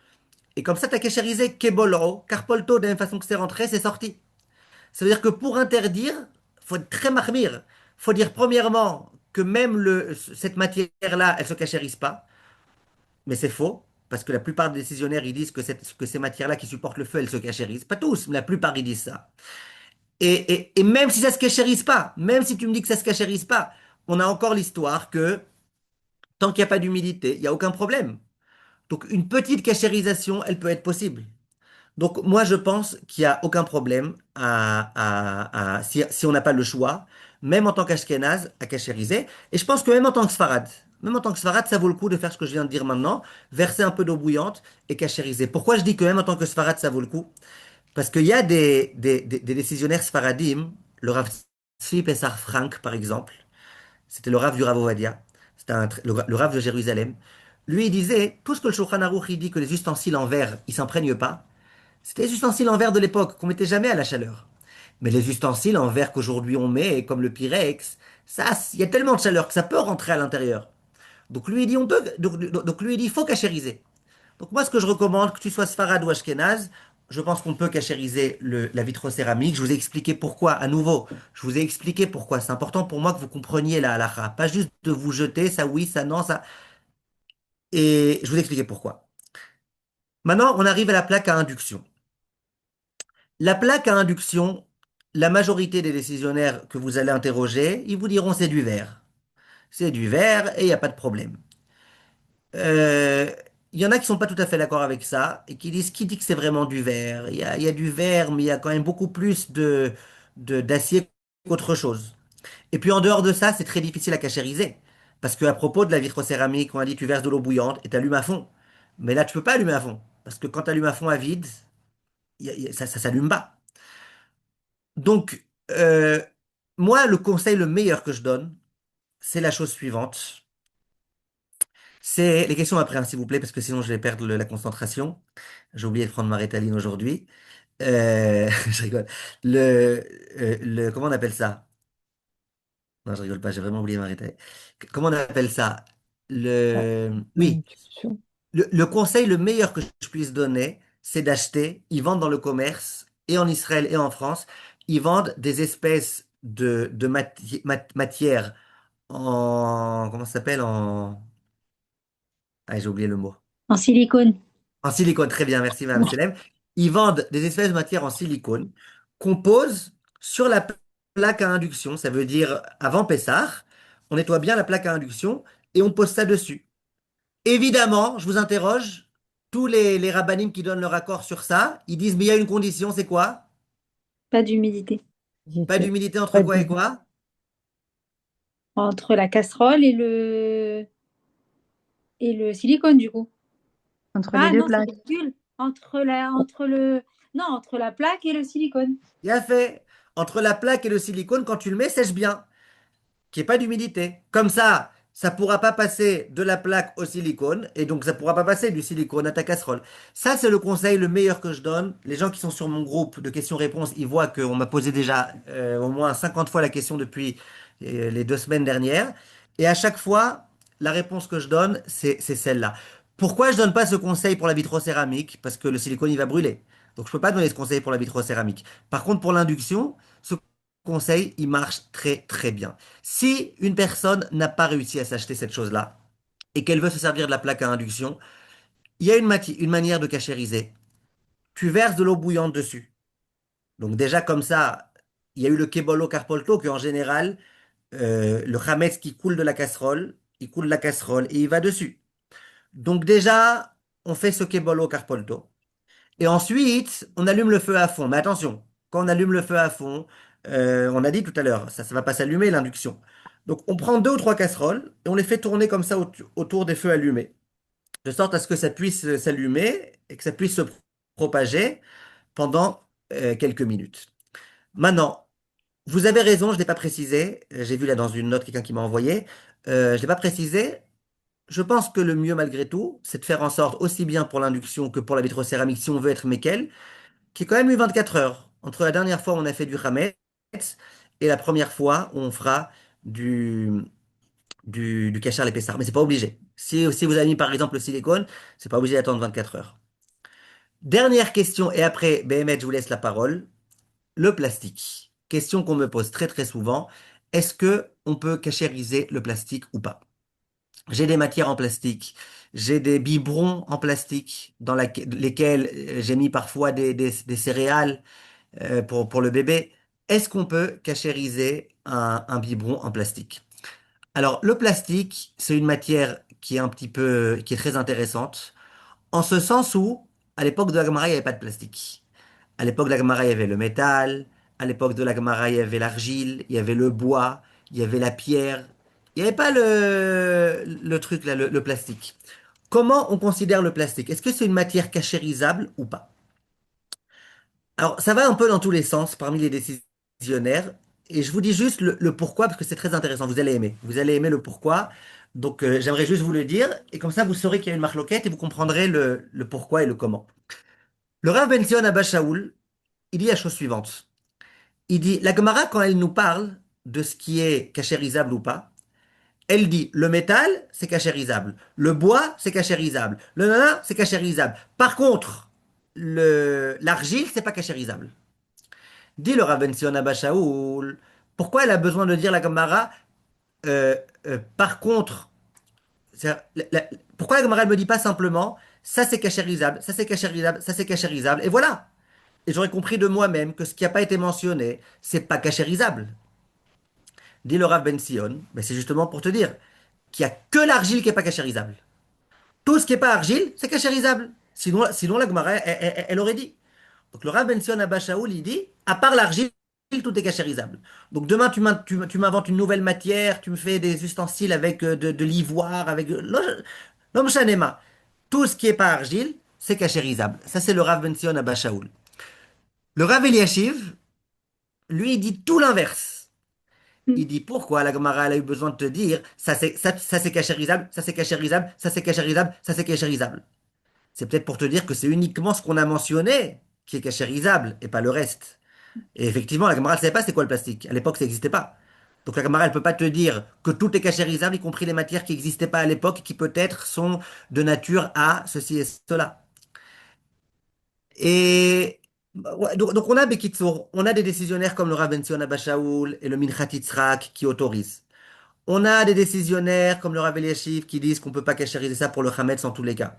et comme ça, tu as cachérisé Kebolo, Carpolto, de la même façon que c'est rentré, c'est sorti. Ça veut dire que pour interdire, faut être très marmire. Faut dire premièrement que même cette matière-là, elle se cachérise pas, mais c'est faux. Parce que la plupart des décisionnaires, ils disent que ces matières-là qui supportent le feu, elles se cachérisent. Pas tous, mais la plupart, ils disent ça. Et même si ça se cachérise pas, même si tu me dis que ça se cachérise pas, on a encore l'histoire que tant qu'il n'y a pas d'humidité, il n'y a aucun problème. Donc une petite cachérisation, elle peut être possible. Donc moi je pense qu'il n'y a aucun problème si on n'a pas le choix, même en tant qu'Ashkénaze, à cachériser. Et je pense que même en tant que Sfarad, ça vaut le coup de faire ce que je viens de dire maintenant, verser un peu d'eau bouillante et cachériser. Pourquoi je dis que même en tant que Sfarad, ça vaut le coup? Parce qu'il y a des décisionnaires Sfaradim, le Rav Tzvi Pessar Frank par exemple, c'était le Rav du Rav Ovadia, c'était le Rav de Jérusalem. Lui il disait, tout ce que le Shulchan Aruch il dit que les ustensiles en verre, ils s'imprègnent pas, c'était les ustensiles en verre de l'époque qu'on mettait jamais à la chaleur. Mais les ustensiles en verre qu'aujourd'hui on met, comme le Pyrex, ça, il y a tellement de chaleur que ça peut rentrer à l'intérieur. Donc lui il dit on peut, donc lui il dit il faut cachériser. Donc moi ce que je recommande, que tu sois Sfarad ou Ashkenaz, je pense qu'on peut cachériser la vitrocéramique. Je vous ai expliqué pourquoi, à nouveau, je vous ai expliqué pourquoi. C'est important pour moi que vous compreniez la halakha, pas juste de vous jeter, ça oui, ça non, ça. Et je vous ai expliqué pourquoi. Maintenant, on arrive à la plaque à induction. La plaque à induction, la majorité des décisionnaires que vous allez interroger, ils vous diront c'est du verre. C'est du verre et il n'y a pas de problème. Euh, Il y en a qui sont pas tout à fait d'accord avec ça et qui disent qui dit que c'est vraiment du verre. Il y a du verre, mais il y a quand même beaucoup plus d'acier qu'autre chose. Et puis en dehors de ça, c'est très difficile à cachériser. Parce qu'à propos de la vitrocéramique, on a dit tu verses de l'eau bouillante et tu allumes à fond. Mais là, tu peux pas allumer à fond. Parce que quand tu allumes à fond à vide, ça s'allume pas. Donc, moi, le conseil le meilleur que je donne, c'est la chose suivante. C'est les questions après, hein, s'il vous plaît, parce que sinon je vais perdre la concentration. J'ai oublié de prendre ma Rétaline aujourd'hui. Je rigole. Comment on appelle ça? Non, je rigole pas, j'ai vraiment oublié ma Rétaline. Comment on appelle ça? La Oui, induction. le conseil le meilleur que je puisse donner, c'est d'acheter. Ils vendent dans le commerce, et en Israël et en France, ils vendent des espèces de matière en, comment ça s'appelle? Ah, j'ai oublié le mot. En silicone. En silicone, très bien, merci Madame Selem. Ils vendent des espèces de matières en silicone qu'on pose sur la plaque à induction. Ça veut dire, avant Pessah, on nettoie bien la plaque à induction et on pose ça dessus. Évidemment, je vous interroge, tous les rabbinim qui donnent leur accord sur ça, ils disent, mais il y a une condition, c'est quoi? Pas d'humidité. Pas Visiter. d'humidité entre Pas quoi et du- quoi? Entre la casserole et le silicone, du coup. Entre les Ah deux non, c'est plaques. ridicule. Entre la plaque et le silicone. Bien fait. Entre la plaque et le silicone, quand tu le mets, sèche bien. Qu'il n'y ait pas d'humidité. Comme ça pourra pas passer de la plaque au silicone, et donc ça pourra pas passer du silicone à ta casserole. Ça, c'est le conseil le meilleur que je donne. Les gens qui sont sur mon groupe de questions-réponses, ils voient qu'on m'a posé déjà au moins 50 fois la question depuis les 2 semaines dernières. Et à chaque fois, la réponse que je donne, c'est celle-là. Pourquoi je donne pas ce conseil pour la vitrocéramique? Parce que le silicone, il va brûler. Donc je peux pas donner ce conseil pour la vitrocéramique. Par contre, pour l'induction, ce conseil, il marche très très bien. Si une personne n'a pas réussi à s'acheter cette chose-là et qu'elle veut se servir de la plaque à induction, il y a une manière de cachériser. Tu verses de l'eau bouillante dessus. Donc déjà comme ça, il y a eu le kebolo carpolto que en général, le chametz qui coule de la casserole, il coule de la casserole et il va dessus. Donc déjà, on fait ce kebolo carpolto. Et ensuite, on allume le feu à fond. Mais attention, quand on allume le feu à fond, on a dit tout à l'heure, ça ne va pas s'allumer l'induction. Donc on prend 2 ou 3 casseroles et on les fait tourner comme ça autour des feux allumés, de sorte à ce que ça puisse s'allumer et que ça puisse se propager pendant quelques minutes. Maintenant, vous avez raison, je ne l'ai pas précisé. J'ai vu là dans une note quelqu'un qui m'a envoyé. Je ne l'ai pas précisé. Je pense que le mieux, malgré tout, c'est de faire en sorte, aussi bien pour l'induction que pour la vitrocéramique, si on veut être Mekel, qui est quand même eu 24 heures. Entre la dernière fois où on a fait du Hametz et la première fois où on fera du, du Kachar l'épaisseur. Mais c'est pas obligé. Si vous avez mis par exemple le silicone, c'est pas obligé d'attendre 24 heures. Dernière question, et après, Béhémet, je vous laisse la parole. Le plastique. Question qu'on me pose très très souvent. Est-ce que on peut cachériser le plastique ou pas? J'ai des matières en plastique. J'ai des biberons en plastique dans lesquels j'ai mis parfois des céréales pour le bébé. Est-ce qu'on peut cachériser un biberon en plastique? Alors, le plastique, c'est une matière qui est un petit peu, qui est très intéressante, en ce sens où, à l'époque de la Gemara, il n'y avait pas de plastique. À l'époque de la Gemara, il y avait le métal. À l'époque de la Gemara, il y avait l'argile, il y avait le bois, il y avait la pierre. Il n'y avait pas le truc là, le plastique. Comment on considère le plastique? Est-ce que c'est une matière cachérisable ou pas? Alors, ça va un peu dans tous les sens parmi les décisionnaires. Et je vous dis juste le pourquoi, parce que c'est très intéressant. Vous allez aimer. Vous allez aimer le pourquoi. Donc, j'aimerais juste vous le dire. Et comme ça, vous saurez qu'il y a une marloquette et vous comprendrez le pourquoi et le comment. Le Rav Ben Zion Abba Shaul, il dit la chose suivante. Il dit, la Gemara, quand elle nous parle de ce qui est cachérisable ou pas, elle dit, le métal, c'est cachérisable. Le bois, c'est cachérisable. Le nana, c'est cachérisable. Par contre, l'argile, c'est pas cachérisable. Dit le Rav Ben Zion Abba Shaul, pourquoi elle a besoin de dire la Gemara, par contre, pourquoi la Gemara ne me dit pas simplement, ça c'est cachérisable, ça c'est cachérisable, ça c'est cachérisable, et voilà. Et j'aurais compris de moi-même que ce qui n'a pas été mentionné, c'est pas cachérisable. Dit le Rav Ben Sion, mais c'est justement pour te dire qu'il n'y a que l'argile qui n'est pas cachérisable. Tout ce qui n'est pas argile, c'est cachérisable. Sinon la Gemara, elle aurait dit. Donc le Rav Ben Sion Abba Shaul, il dit, à part l'argile, tout est cachérisable. Donc demain, tu m'inventes une nouvelle matière, tu me fais des ustensiles avec de l'ivoire, avec l'homme chanema. Tout ce qui n'est pas argile, c'est cachérisable. Ça, c'est le Rav Ben Sion Abba Shaul. Le Rav Eliashiv, lui, il dit tout l'inverse. Il dit pourquoi la Gemara elle a eu besoin de te dire ça c'est cachérisable, ça c'est cachérisable, ça c'est cachérisable, ça c'est cachérisable. C'est peut-être pour te dire que c'est uniquement ce qu'on a mentionné qui est cachérisable et pas le reste. Et effectivement, la Gemara ne savait pas c'est quoi le plastique. À l'époque, ça n'existait pas. Donc la Gemara elle peut pas te dire que tout est cachérisable, y compris les matières qui n'existaient pas à l'époque, qui peut-être sont de nature à ceci et cela. Et ouais, donc on a Bekitsour, on a des décisionnaires comme le Rav Ben Zion Abba Shaul et le Minchat Yitzhak qui autorisent. On a des décisionnaires comme le Rav Eliashiv qui disent qu'on ne peut pas cachériser ça pour le Hametz en tous les cas.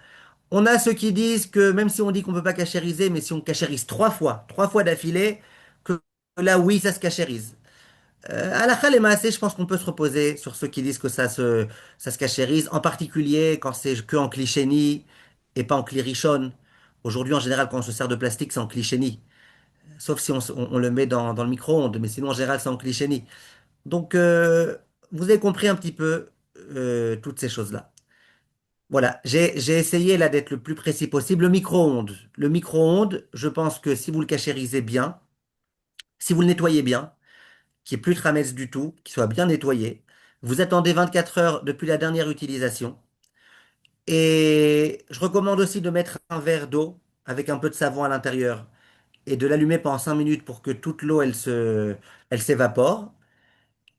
On a ceux qui disent que même si on dit qu'on ne peut pas cachériser, mais si on cachérise trois fois d'affilée, que là oui, ça se cachérise. À la Khal et Maaseh, je pense qu'on peut se reposer sur ceux qui disent que ça se cachérise, en particulier quand c'est que en clichénie et pas en clirichon. Aujourd'hui, en général, quand on se sert de plastique, c'est en clichénie. Sauf si on le met dans le micro-ondes, mais sinon, en général, c'est en clichénie. Donc, vous avez compris un petit peu toutes ces choses-là. Voilà, j'ai essayé là d'être le plus précis possible. Le micro-ondes. Le micro-ondes, je pense que si vous le cachérisez bien, si vous le nettoyez bien, qu'il n'y ait plus de tramets du tout, qu'il soit bien nettoyé, vous attendez 24 heures depuis la dernière utilisation. Et je recommande aussi de mettre un verre d'eau avec un peu de savon à l'intérieur et de l'allumer pendant 5 minutes pour que toute l'eau elle s'évapore.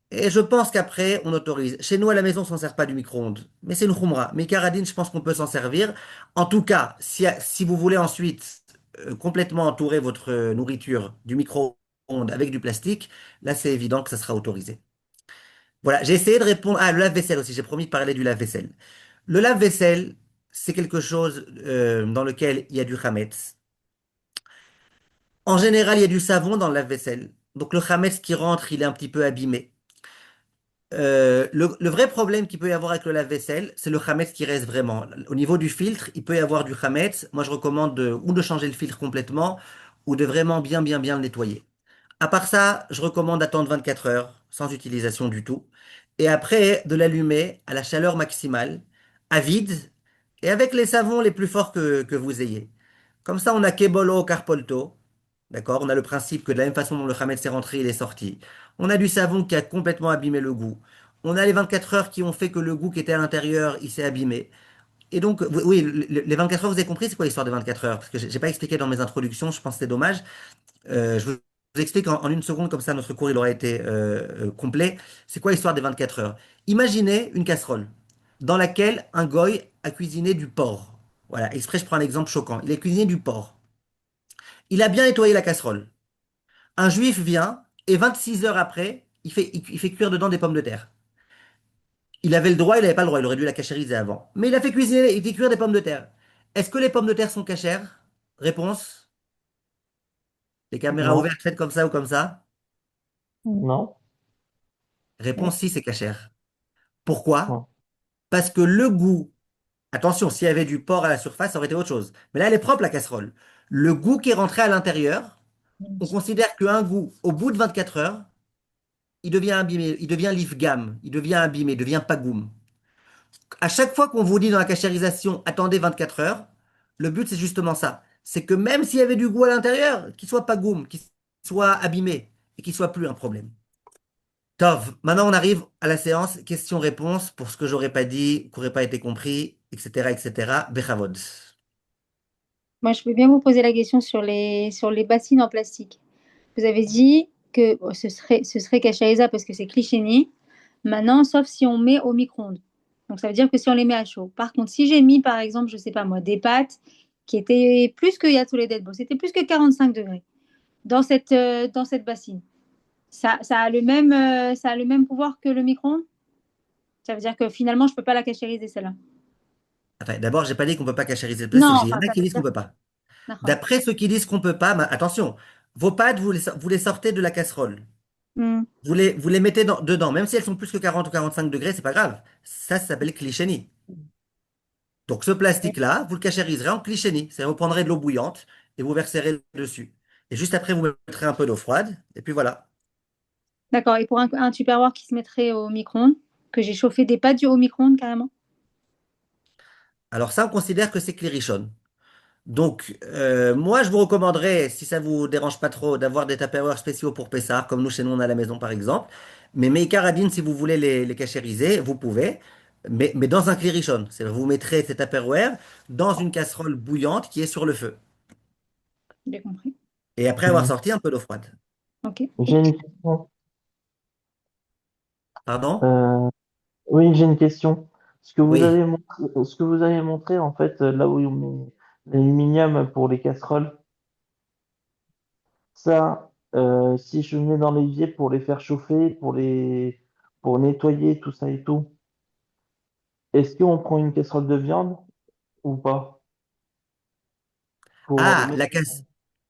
Et je pense qu'après, on autorise. Chez nous, à la maison, on s'en sert pas du micro-ondes. Mais c'est une khumra. Mais caradine, je pense qu'on peut s'en servir. En tout cas, si vous voulez ensuite complètement entourer votre nourriture du micro-ondes avec du plastique, là, c'est évident que ça sera autorisé. Voilà, j'ai essayé de répondre. Ah, le lave-vaisselle aussi, j'ai promis de parler du lave-vaisselle. Le lave-vaisselle, c'est quelque chose dans lequel il y a du chametz. En général, il y a du savon dans le lave-vaisselle. Donc le chametz qui rentre, il est un petit peu abîmé. Le vrai problème qu'il peut y avoir avec le lave-vaisselle, c'est le chametz qui reste vraiment. Au niveau du filtre, il peut y avoir du chametz. Moi, je recommande ou de changer le filtre complètement, ou de vraiment bien le nettoyer. À part ça, je recommande d'attendre 24 heures, sans utilisation du tout. Et après, de l'allumer à la chaleur maximale, à vide, et avec les savons les plus forts que vous ayez. Comme ça, on a Kebolo Carpolto. D'accord? On a le principe que de la même façon dont le Khametz est rentré, il est sorti. On a du savon qui a complètement abîmé le goût. On a les 24 heures qui ont fait que le goût qui était à l'intérieur, il s'est abîmé. Et donc, oui, les 24 heures, vous avez compris, c'est quoi l'histoire des 24 heures? Parce que j'ai pas expliqué dans mes introductions, je pense que c'est dommage. Je vous explique en une seconde, comme ça notre cours il aura été complet. C'est quoi l'histoire des 24 heures? Imaginez une casserole dans laquelle un goy a cuisiné du porc. Voilà, exprès, je prends un exemple choquant. Il a cuisiné du porc. Il a bien nettoyé la casserole. Un juif vient et 26 heures après, il fait cuire dedans des pommes de terre. Il avait le droit, il n'avait pas le droit, il aurait dû la cachériser avant. Mais il a fait cuisiner, il fait cuire des pommes de terre. Est-ce que les pommes de terre sont cachères? Réponse, les caméras Non, ouvertes faites comme ça ou comme ça? non, Réponse, si, c'est cachère. Pourquoi? non, Parce que le goût, attention, s'il y avait du porc à la surface, ça aurait été autre chose. Mais là, elle est propre, la casserole. Le goût qui est rentré à l'intérieur, on considère qu'un goût, au bout de 24 heures, il devient abîmé, il devient lifgam, il devient abîmé, il devient pagoum. À chaque fois qu'on vous dit dans la cachérisation, attendez 24 heures, le but c'est justement ça. C'est que même s'il y avait du goût à l'intérieur, qu'il soit pagoum, qu'il soit abîmé et qu'il soit plus un problème. Tov, maintenant on arrive à la séance questions-réponses pour ce que j'aurais pas dit, qui n'aurait pas été compris, etc., etc. Bechavod. Moi, je peux bien vous poser la question sur les bassines en plastique. Vous avez dit que bon, ce serait Cachariza parce que c'est cliché. Maintenant, sauf si on met au micro-ondes. Donc, ça veut dire que si on les met à chaud. Par contre, si j'ai mis, par exemple, je sais pas moi, des pâtes qui étaient plus que Yatou bon, c'était plus que 45 degrés dans cette bassine. Ça a le même pouvoir que le micro-ondes. Ça veut dire que finalement, je peux pas la cachériser, celle-là. Attends, d'abord, j'ai pas dit qu'on peut pas cachériser le Non, plastique. Il y en enfin, a ça qui veut disent qu'on dire. peut pas. D'accord. D'après ceux qui disent qu'on peut pas, attention, vos pâtes, vous les sortez de la casserole. Hmm. Vous les mettez dedans, même si elles sont plus que 40 ou 45 degrés, c'est pas grave. Ça s'appelle clicheni. Donc ce plastique-là, vous le cachériserez en clicheni. C'est-à-dire vous prendrez de l'eau bouillante et vous verserez dessus. Et juste après, vous mettrez un peu d'eau froide. Et puis voilà. D'accord. Et pour un tupperware qui se mettrait au micro-ondes, que j'ai chauffé des pâtes au micro-ondes carrément. Alors ça, on considère que c'est clirichon. Donc, moi, je vous recommanderais, si ça vous dérange pas trop, d'avoir des Tupperware spéciaux pour Pessar, comme nous chez nous on a à la maison par exemple. Mais mes carabines, si vous voulez les cachériser, vous pouvez. Mais dans un clirichon. C'est-à-dire vous mettrez ces Tupperware dans une casserole bouillante qui est sur le feu. J'ai compris. Et après avoir non. sorti un peu d'eau froide. Ok. J'ai une question. Pardon? Euh, oui, j'ai une question. Oui. Ce que vous avez montré, en fait, là où on met l'aluminium pour les casseroles, ça, si je mets dans l'évier pour les faire chauffer, pour nettoyer tout ça et tout, est-ce qu'on prend une casserole de viande ou pas? Pour Ah, mettre,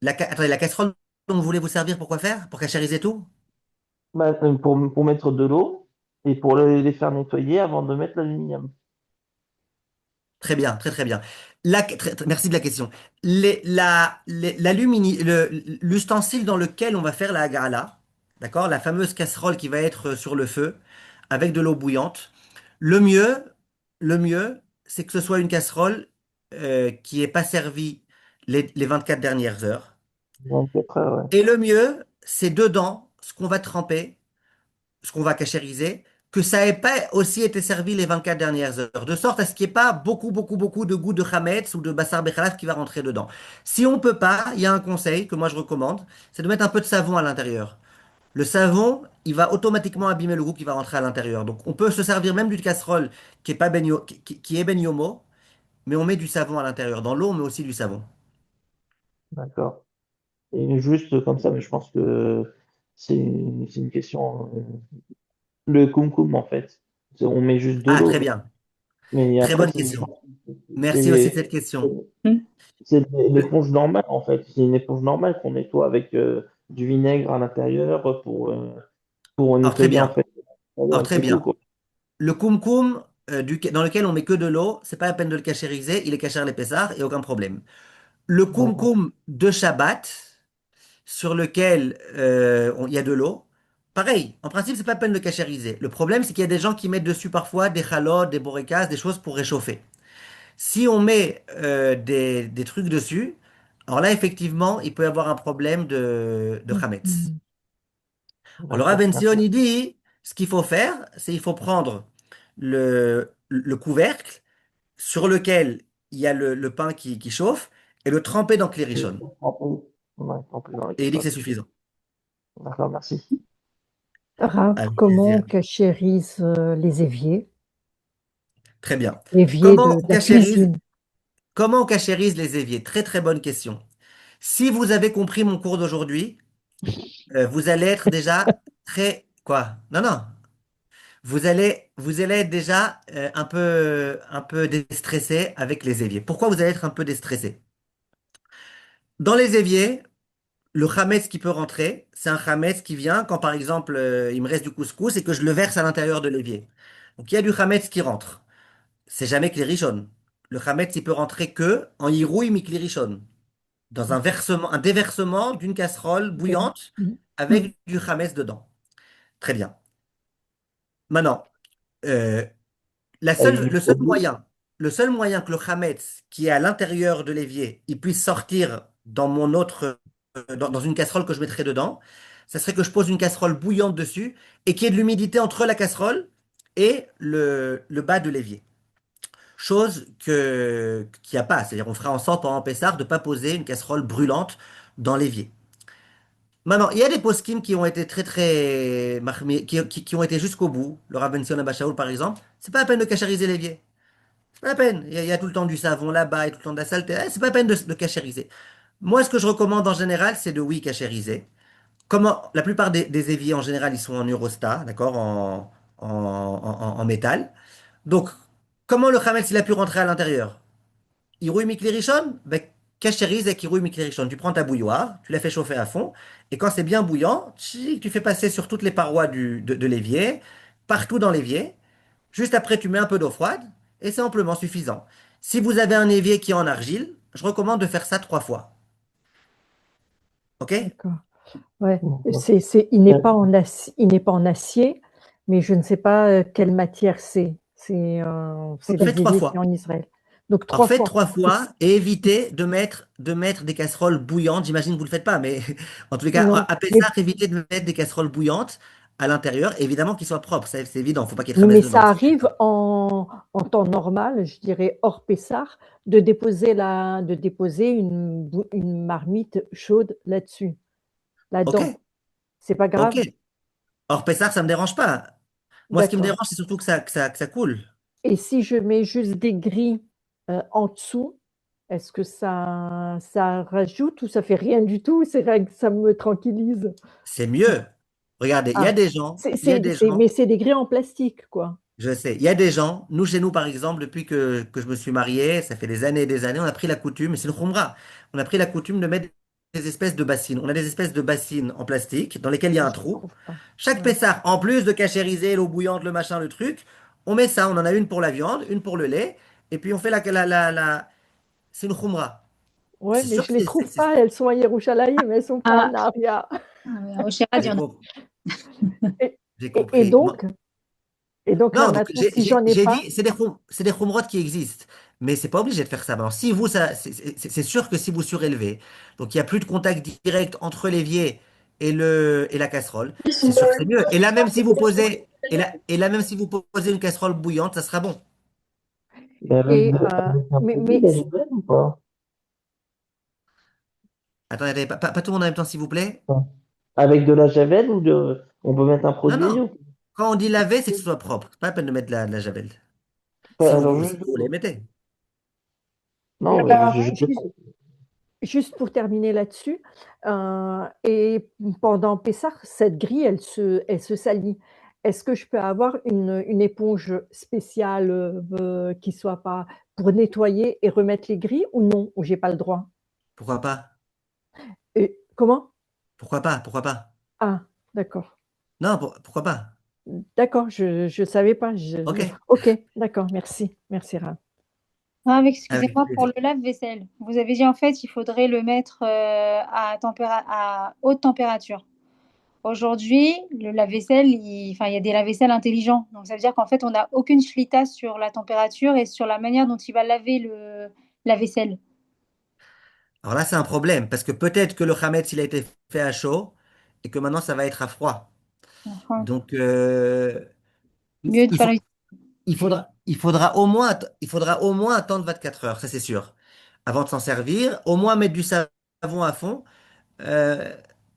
attendez, la casserole dont vous voulez vous servir pour quoi faire? Pour cachériser tout? pour mettre de l'eau et pour les faire nettoyer avant de mettre l'aluminium. Très bien, très très bien. Merci de la question. L'ustensile dans lequel on va faire la hagala, d'accord, la fameuse casserole qui va être sur le feu avec de l'eau bouillante. Le mieux, le mieux, c'est que ce soit une casserole qui n'est pas servie les 24 dernières heures. 24 heures, ouais. Et le mieux, c'est dedans ce qu'on va tremper, ce qu'on va cachériser, que ça n'ait pas aussi été servi les 24 dernières heures, de sorte à ce qu'il n'y ait pas beaucoup, beaucoup, beaucoup de goût de chametz ou de bassar bechalaf qui va rentrer dedans. Si on peut pas, il y a un conseil que moi je recommande, c'est de mettre un peu de savon à l'intérieur. Le savon, il va automatiquement abîmer le goût qui va rentrer à l'intérieur. Donc on peut se servir même d'une casserole qui est pas qui est beniomo, mais on met du savon à l'intérieur. Dans l'eau, on met aussi du savon. D'accord. Et juste comme ça, mais je pense que c'est une question. Le kumkum, en fait. On met juste de Ah, très l'eau. bien. Mais Très après, bonne c'est je question. pense que Merci aussi de c'est- cette question. Hmm. c'est l'éponge normale, en fait. C'est une éponge normale qu'on nettoie avec du vinaigre à l'intérieur pour Alors très nettoyer, en bien. fait. Alors très C'est tout, bien. quoi. Le kumkum, dans lequel on met que de l'eau, c'est pas la peine de le cachériser, il est caché à l'épaisseur et aucun problème. Le D'accord. kumkum de Shabbat, sur lequel il y a de l'eau, pareil, en principe, c'est pas la peine de le cachériser. Le problème, c'est qu'il y a des gens qui mettent dessus parfois des chalotes, des borékas, des choses pour réchauffer. Si on met des trucs dessus, Alors là, effectivement, il peut y avoir un problème de Hametz. Mhm. Alors, D'accord, Abenzion, merci. il dit, ce qu'il faut faire, c'est il faut prendre le couvercle sur lequel il y a le pain qui chauffe et le tremper dans Clérichon. Ouais, en plus dans la Et il dit que casserole. c'est suffisant. D'accord, merci. Rav, Avec comment on plaisir. cachérise les éviers? Très bien. Éviers Comment de on la cachérise, cuisine. comment on cachérise les éviers? Très très bonne question. Si vous avez compris mon cours d'aujourd'hui, vous allez être déjà très... Quoi? Non, non. Vous allez être déjà un peu déstressé avec les éviers. Pourquoi vous allez être un peu déstressé? Dans les éviers, le chametz qui peut rentrer, c'est un chametz qui vient quand, par exemple, il me reste du couscous et que je le verse à l'intérieur de l'évier. Donc, il y a du chametz qui rentre. C'est jamais klirishon. Le chametz, il peut rentrer que en irouï mi klirishon, dans un versement, un déversement d'une casserole Ok. bouillante Mhm. Mhm. avec du chametz dedans. Très bien. Maintenant, euh, Avec du le seul produit. moyen, le seul moyen que le chametz qui est à l'intérieur de l'évier, il puisse sortir dans mon autre, dans une casserole que je mettrai dedans, ça serait que je pose une casserole bouillante dessus et qu'il y ait de l'humidité entre la casserole et le bas de l'évier. Chose qu'il n'y a pas. C'est-à-dire, on fera en sorte pendant Pessah de ne pas poser une casserole brûlante dans l'évier. Maintenant, il y a des poskim qui ont été très très qui ont été jusqu'au bout. Le Rav Ben Zion Abba Shaul, par exemple, c'est pas la peine de cachériser l'évier. C'est pas la peine. Il y a tout le temps du savon là-bas et tout le temps de la saleté. C'est pas la peine de cachériser. Moi, ce que je recommande en général, c'est de oui cachériser. Comment la plupart des éviers en général, ils sont en Eurostat, d'accord, en métal. Donc, comment le Hametz il a pu rentrer à l'intérieur? Irui Miklérichon, ben, cachérise avec Irui Miklérichon. Tu prends ta bouilloire, tu la fais chauffer à fond, et quand c'est bien bouillant, tu fais passer sur toutes les parois de l'évier, partout dans l'évier. Juste après, tu mets un peu d'eau froide, et c'est amplement suffisant. Si vous avez un évier qui est en argile, je recommande de faire ça 3 fois. OK? D'accord. Ouais. D'accord. Il n'est pas en acier, mais je ne sais pas quelle matière c'est. C'est Faites des trois éviers qui sont fois. en Israël. Donc Alors trois faites fois. trois Et fois et évitez de mettre des casseroles bouillantes. J'imagine que vous ne le faites pas, mais en tous les cas, non, à mais, Pessah, évitez de mettre des casseroles bouillantes à l'intérieur. Évidemment qu'ils soient propres, c'est évident. Il ne faut pas qu'il y ait de non, ramasse mais dedans. ça arrive en temps normal, je dirais hors Pessar, de déposer une marmite chaude là-dessus, Ok, là-dedans. C'est pas ok. grave? Or Pessah, ça ne me dérange pas. Moi, ce qui me D'accord. dérange, c'est surtout que ça coule. Et si je mets juste des grilles en dessous, est-ce que ça rajoute ou ça fait rien du tout? C'est vrai que ça me tranquillise. C'est mieux. Regardez, il y a Ah, des gens, il y a des mais gens, c'est des grilles en plastique, quoi. je sais, il y a des gens, nous chez nous par exemple, depuis que je me suis marié, ça fait des années et des années, on a pris la coutume, et c'est le khumra, on a pris la coutume de mettre des espèces de bassines. On a des espèces de bassines en plastique dans lesquelles il y a un Je trou. trouve pas. Chaque Ouais, Pessah, en plus de cachériser l'eau bouillante, le machin, le truc, on met ça. On en a une pour la viande, une pour le lait, et puis on fait c'est une khumra. ouais, C'est mais sûr que je les trouve pas. Elles sont à Yerushalayim, elles sont pas Ah, en Aria. mais au Shiraz, il j'ai y en a. com- Et, j'ai et compris. donc là Non, donc maintenant, si j'en ai j'ai pas, dit, c'est des khumrots qui existent, mais c'est pas obligé de faire ça. Maintenant, si vous, c'est sûr que si vous surélevez, donc il n'y a plus de contact direct entre l'évier et la casserole, c'est sûr que c'est mieux. Et là même si vous posez une casserole bouillante, ça sera bon. Et avec un produit, mais la javel ou pas? Attendez, pas tout le monde en même temps, s'il vous plaît. Enfin, avec de la javel ou de... On peut mettre un Non, produit non. ou... Quand on dit laver, c'est que ce soit propre. C'est pas la peine de mettre de la javel. Alors Si juste... vous voulez, mettez. Non, juste pour terminer là-dessus, et pendant Pessah, cette grille, elle se salit. Est-ce que je peux avoir une éponge spéciale qui soit pas pour nettoyer et remettre les grilles ou non, ou j'ai pas le droit? Pourquoi pas? Et comment? Pourquoi pas? Pourquoi pas? Ah, d'accord. Non, pourquoi pas? D'accord, je savais pas. Ok. Ok, d'accord, merci. Merci, Ra. Ah, mais Avec excusez-moi pour plaisir. le lave-vaisselle. Vous avez dit en fait, il faudrait le mettre à haute température. Aujourd'hui, le lave-vaisselle, enfin, il y a des lave-vaisselles intelligents. Donc, ça veut dire qu'en fait, on n'a aucune shlita sur la température et sur la manière dont il va laver la vaisselle. Alors là, c'est un problème, parce que peut-être que le Hametz, il a été fait à chaud, et que maintenant, ça va être à froid. Enfin, Donc, mieux de il faire faut, le... il faudra au moins attendre 24 heures, ça c'est sûr, avant de s'en servir. Au moins mettre du savon à fond. Euh,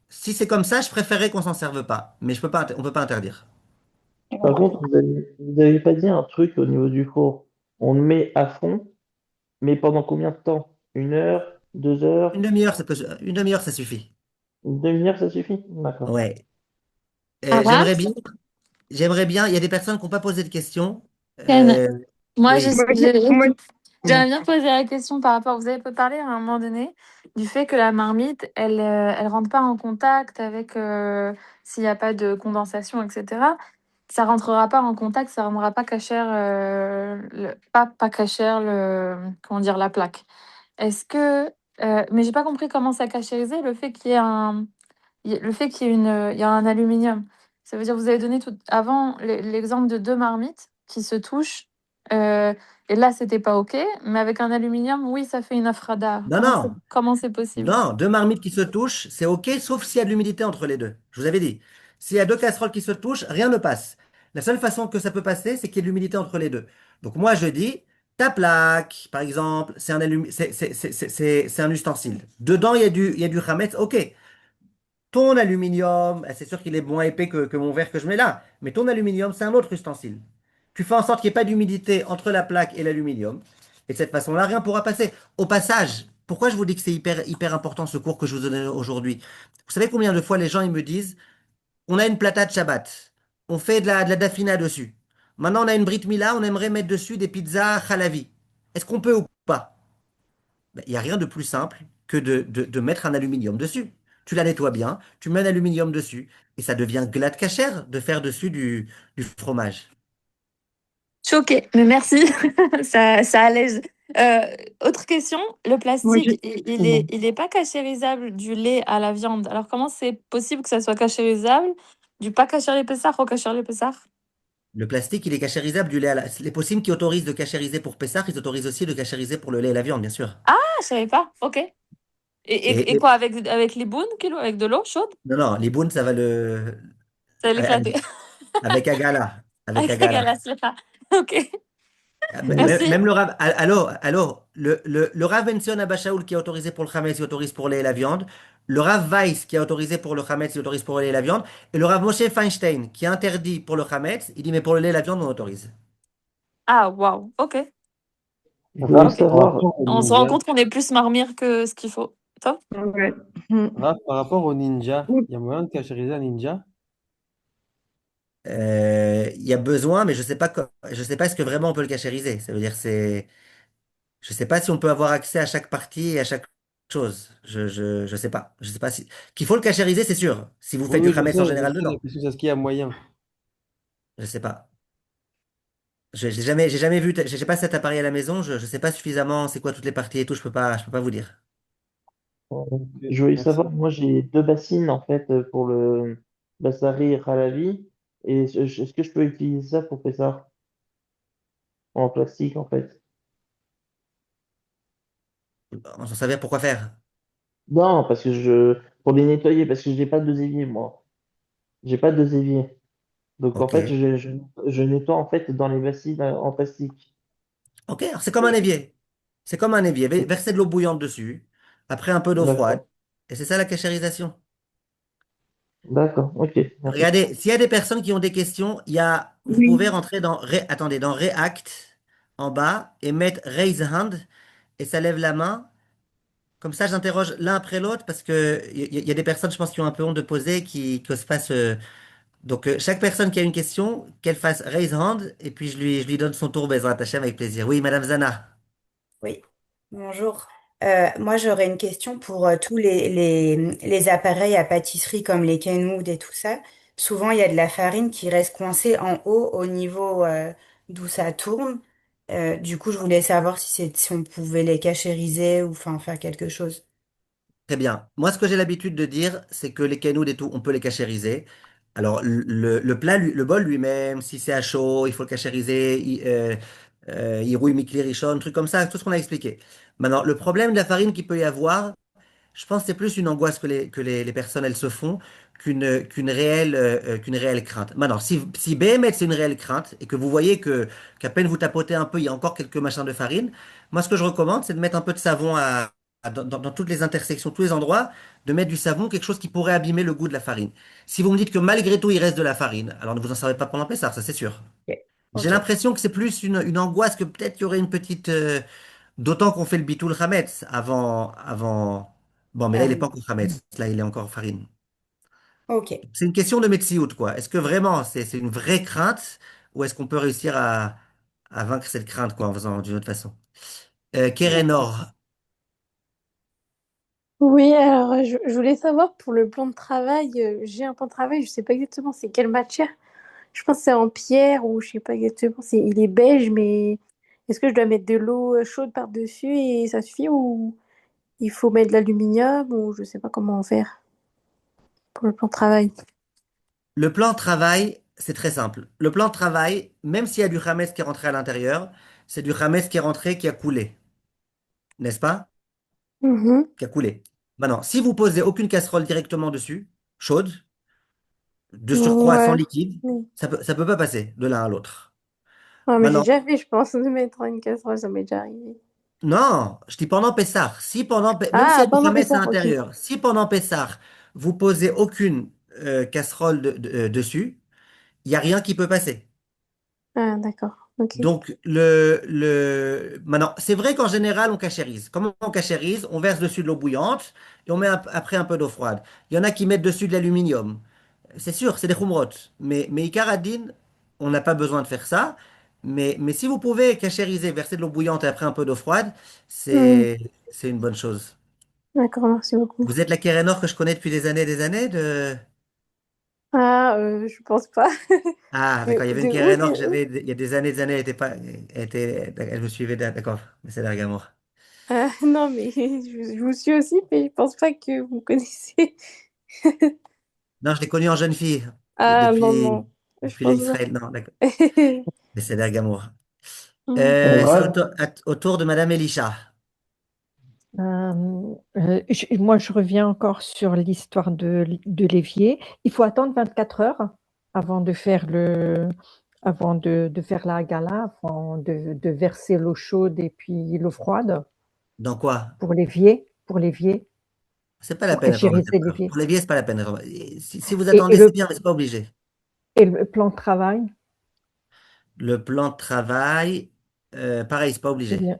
Si c'est comme ça, je préférerais qu'on s'en serve pas. Mais on peut pas interdire. J'ai Par compris. contre, vous avez pas dit un truc au niveau du four. On le met à fond, mais pendant combien de temps? 1 heure, 2 heures, Une demi-heure, ça suffit. une demi-heure, ça suffit? D'accord. Ouais. Abraham, J'aimerais bien. Il y a des personnes qui n'ont pas posé de questions. Ken, Euh, moi, oui. j'aimerais bien poser la question par rapport, vous avez parlé à un moment donné du fait que la marmite, elle rentre pas en contact avec, s'il n'y a pas de condensation, etc. Ça rentrera pas en contact, ça rendra pas cachère, pas cachère, comment dire, la plaque. Est-ce que, mais j'ai pas compris comment ça cachérisait le fait qu'il y ait le fait qu'il y ait il y a un aluminium. Ça veut dire, vous avez donné tout avant l'exemple de deux marmites qui se touchent. euh, et là, c'était pas OK. Mais avec un aluminium, oui, ça fait une afrada. Non, non. Comment c'est possible? Non. Deux marmites qui se touchent, c'est OK, sauf s'il y a de l'humidité entre les deux. Je vous avais dit. S'il y a deux casseroles qui se touchent, rien ne passe. La seule façon que ça peut passer, c'est qu'il y ait de l'humidité entre les deux. Donc moi, je dis, ta plaque, par exemple, c'est un ustensile. Dedans, il y a du chametz. OK. Ton aluminium, c'est sûr qu'il est moins épais que mon verre que je mets là, mais ton aluminium, c'est un autre ustensile. Tu fais en sorte qu'il n'y ait pas d'humidité entre la plaque et l'aluminium. Et de cette façon-là, rien ne pourra passer. Au passage, pourquoi je vous dis que c'est hyper important ce cours que je vous donne aujourd'hui? Vous savez combien de fois les gens ils me disent, on a une plata de Shabbat, on fait de la dafina dessus. Maintenant, on a une Brit Mila, on aimerait mettre dessus des pizzas halavi. Est-ce qu'on peut ou pas? Ben, il n'y a rien de plus simple que de mettre un aluminium dessus. Tu la nettoies bien, tu mets un aluminium dessus, et ça devient glade cachère de faire dessus du fromage. Choquée, mais merci. Ça allège. Autre question, le Moi, plastique, pardon. il est pas cachérisable du lait à la viande. Alors, comment c'est possible que ça soit cachérisable du pas cacher les pessards au cacher les pessards? Le plastique, il est cachérisable du lait à la... Les possibles qui autorisent de cachériser pour Pessah, ils autorisent aussi de cachériser pour le lait et la viande, bien sûr. Ah, je savais pas. Ok. Et Et quoi, avec les bounes, Kilo, avec de l'eau chaude? non, non, les bounes, ça va le... Ça va l'éclater. Avec, avec Agala. Avec Avec la Agala. galassiera. Ok, Même, merci. même le Rav... Allô, le Rav Benzion Abba Shaul qui est autorisé pour le Hametz, il autorise pour le lait et la viande. Le Rav Weiss qui est autorisé pour le Hametz, il autorise pour le lait et la viande. Et le Rav Moshe Feinstein qui est interdit pour le Hametz, il dit mais pour le lait et la viande, on autorise. Ah, waouh. Ok, Je voulais ok. Par savoir, rapport au On se rend ninja, compte qu'on est plus marmire que ce qu'il faut. Top. Ouais. Mm. Par rapport au ninja, il y a moyen de cachériser un ninja? Il y a besoin, mais je sais pas est-ce que vraiment on peut le cachériser. Ça veut dire je sais pas si on peut avoir accès à chaque partie et à chaque chose. Je sais pas. Je sais pas si qu'il faut le cachériser, c'est sûr. Si vous Oui, faites du oui, je Hametz en sais, général la dedans, question c'est est-ce qu'il y a moyen? je sais pas. J'ai jamais vu. J'ai pas cet appareil à la maison. Je sais pas suffisamment. C'est quoi toutes les parties et tout. Je peux pas vous dire. Ok, je voulais merci. savoir, moi j'ai deux bassines en fait pour le Bassari et Halavi. Et est-ce que je peux utiliser ça pour faire ça en plastique en fait? On s'en savait pourquoi faire. Non, parce que pour les nettoyer, parce que j'ai pas de évier moi. J'ai pas de évier. Donc en Ok. fait, je nettoie en fait dans les bassines en plastique. Ok. Alors c'est comme un évier. C'est comme un évier. Versez de l'eau bouillante dessus. Après un peu d'eau froide. D'accord. Et c'est ça la cachérisation. D'accord. Ok. Merci. Regardez, s'il y a des personnes qui ont des questions, vous pouvez Oui. rentrer attendez, dans React en bas et mettre Raise Hand et ça lève la main. Comme ça, j'interroge l'un après l'autre parce que il y a des personnes, je pense, qui ont un peu honte de poser, qui osent pas se. Donc, chaque personne qui a une question, qu'elle fasse Raise Hand et puis je lui donne son tour, Bezrat Hachem, avec plaisir. Oui, Madame Zana. Oui, bonjour. Moi, j'aurais une question pour tous les appareils à pâtisserie comme les Kenwood et tout ça. Souvent, il y a de la farine qui reste coincée en haut au niveau d'où ça tourne. Du coup, je voulais savoir si on pouvait les cachériser ou enfin faire quelque chose. Très bien. Moi, ce que j'ai l'habitude de dire, c'est que les quenouilles et tout, on peut les cachériser. Alors, le plat, le bol lui-même, si c'est à chaud, il faut le cachériser. Il rouille mikli rishon, truc comme ça, tout ce qu'on a expliqué. Maintenant, le problème de la farine qu'il peut y avoir, je pense que c'est plus une angoisse les personnes elles se font qu'une réelle crainte. Maintenant, si BMX c'est une réelle crainte et que vous voyez qu'à peine vous tapotez un peu, il y a encore quelques machins de farine, moi ce que je recommande, c'est de mettre un peu de savon dans toutes les intersections, tous les endroits, de mettre du savon, quelque chose qui pourrait abîmer le goût de la farine. Si vous me dites que malgré tout il reste de la farine, alors ne vous en servez pas pendant Pessard, ça c'est sûr. Ok. J'ai Ok. l'impression que c'est plus une angoisse que peut-être il y aurait une petite. D'autant qu'on fait le bitoul Hametz avant. Bon, mais là, il n'est pas encore Hametz. Là, il est encore farine. Ok. C'est une question de médecine, quoi. Est-ce que vraiment c'est une vraie crainte ou est-ce qu'on peut réussir à vaincre cette crainte, quoi, en faisant d'une autre façon? Kérénor, Oui, alors je voulais savoir pour le plan de travail, j'ai un plan de travail, je sais pas exactement c'est quelle matière. Je pense que c'est en pierre ou je sais pas exactement, il est beige, mais est-ce que je dois mettre de l'eau chaude par-dessus et ça suffit ou il faut mettre de l'aluminium ou je sais pas comment faire pour le plan de travail. le plan de travail, c'est très simple. Le plan de travail, même s'il y a du Hametz qui est rentré à l'intérieur, c'est du Hametz qui est rentré, qui a coulé, n'est-ce pas? Mhm. Qui a coulé. Maintenant, si vous posez aucune casserole directement dessus, chaude, de surcroît sans Ouais. liquide, Oui. ça peut pas passer de l'un à l'autre. Ah, mais j'ai Maintenant, déjà fait, je pense, de mettre une casserole, ça m'est déjà arrivé. non, je dis pendant Pessah. Si même s'il y Ah, a du pendant Hametz à ça, ok. l'intérieur, si pendant Pessah, vous posez aucune casserole dessus, il n'y a rien qui peut passer. Ah, d'accord, ok. Donc, maintenant, c'est vrai qu'en général, on cachérise. Comment on cachérise? On verse dessus de l'eau bouillante et on met après un peu d'eau froide. Il y en a qui mettent dessus de l'aluminium. C'est sûr, c'est des khumrot. Mais Ikar ad-Din, on n'a pas besoin de faire ça. Mais si vous pouvez cachériser, verser de l'eau bouillante et après un peu d'eau froide, Hmm. c'est une bonne chose. D'accord, merci beaucoup. Vous êtes la Kérénor que je connais depuis des années de... Ah, je pense pas. Ah, Mais d'accord, il y avait une de où, Kérénor de que où? j'avais il y a des années, elle me suivait, d'accord, mais c'est Bergamour. Ah, non, mais je vous suis aussi, mais je pense pas que vous connaissez. Non, je l'ai connue en jeune fille, Ah, non, non, je depuis pense pas. l'Israël, non, d'accord, mais c'est Bergamour. Hmm. C'est Ouais. au tour de Madame Elisha. Moi, je reviens encore sur l'histoire de l'évier. Il faut attendre 24 heures avant de faire avant de faire la gala, avant de verser l'eau chaude et puis l'eau froide Dans quoi? pour l'évier, C'est pas la pour peine d'attendre cachériser 24 heures. l'évier. Pour les billets, c'est pas la peine d'attendre. Si vous Et, et attendez, c'est le, bien, mais c'est pas obligé. et le plan de travail, Le plan de travail, pareil, c'est pas c'est obligé. bien.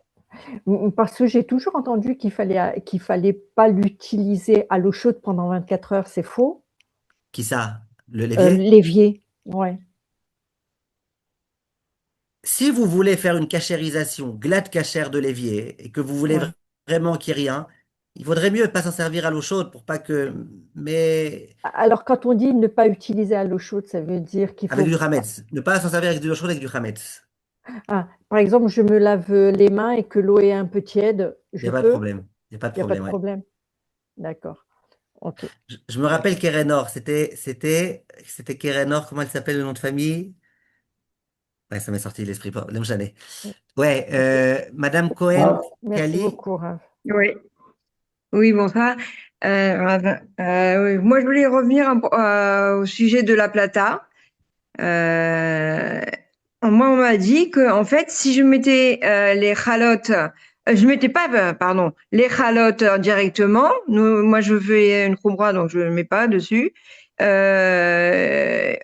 Parce que j'ai toujours entendu qu'il fallait pas l'utiliser à l'eau chaude pendant 24 heures, c'est faux. Qui ça? L'évier? L'évier, ouais. Si vous voulez faire une cachérisation, glade cachère de l'évier, et que vous voulez Ouais. vraiment qu'il n'y ait rien, il vaudrait mieux pas s'en servir à l'eau chaude pour pas que. Mais Alors, quand on dit ne pas utiliser à l'eau chaude, ça veut dire qu'il avec du faut. hametz. Ne pas s'en servir avec de l'eau chaude, avec du hametz. Ah, par exemple, je me lave les mains et que l'eau est un peu tiède, Il n'y je a pas de peux? problème. Il n'y a pas de Il n'y a pas de problème, ouais. problème. D'accord. Ok. Je me rappelle Kérénor, c'était Kérénor, comment elle s'appelle le nom de famille? Ouais, ça m'est sorti de l'esprit, pas. Lemchane. Ouais, Ok. Madame Cohen, Ouais. Merci Kali, beaucoup, Rav. Oui, oui, bonsoir. Oui, moi, je voulais revenir au sujet de la plata. Euh, Moi, on m'a dit que, en fait, si je mettais les chalotes, je mettais pas, pardon, les chalotes directement. Moi, je fais une khumra, donc je ne mets pas dessus. J'avais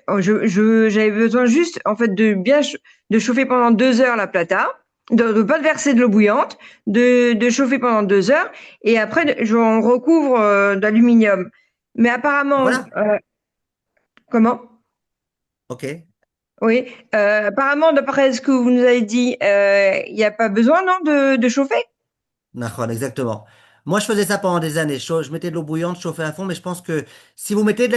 besoin juste, en fait, de chauffer pendant 2 heures la plata, de pas verser de l'eau bouillante, de chauffer pendant 2 heures, et après, on recouvre d'aluminium. Mais apparemment, voilà, comment? ok. Oui, apparemment, d'après ce que vous nous avez dit, il n'y a pas besoin, non, de chauffer? Nahon, exactement. Moi, je faisais ça pendant des années. Je mettais de l'eau bouillante, je chauffais à fond, mais je pense que si vous mettez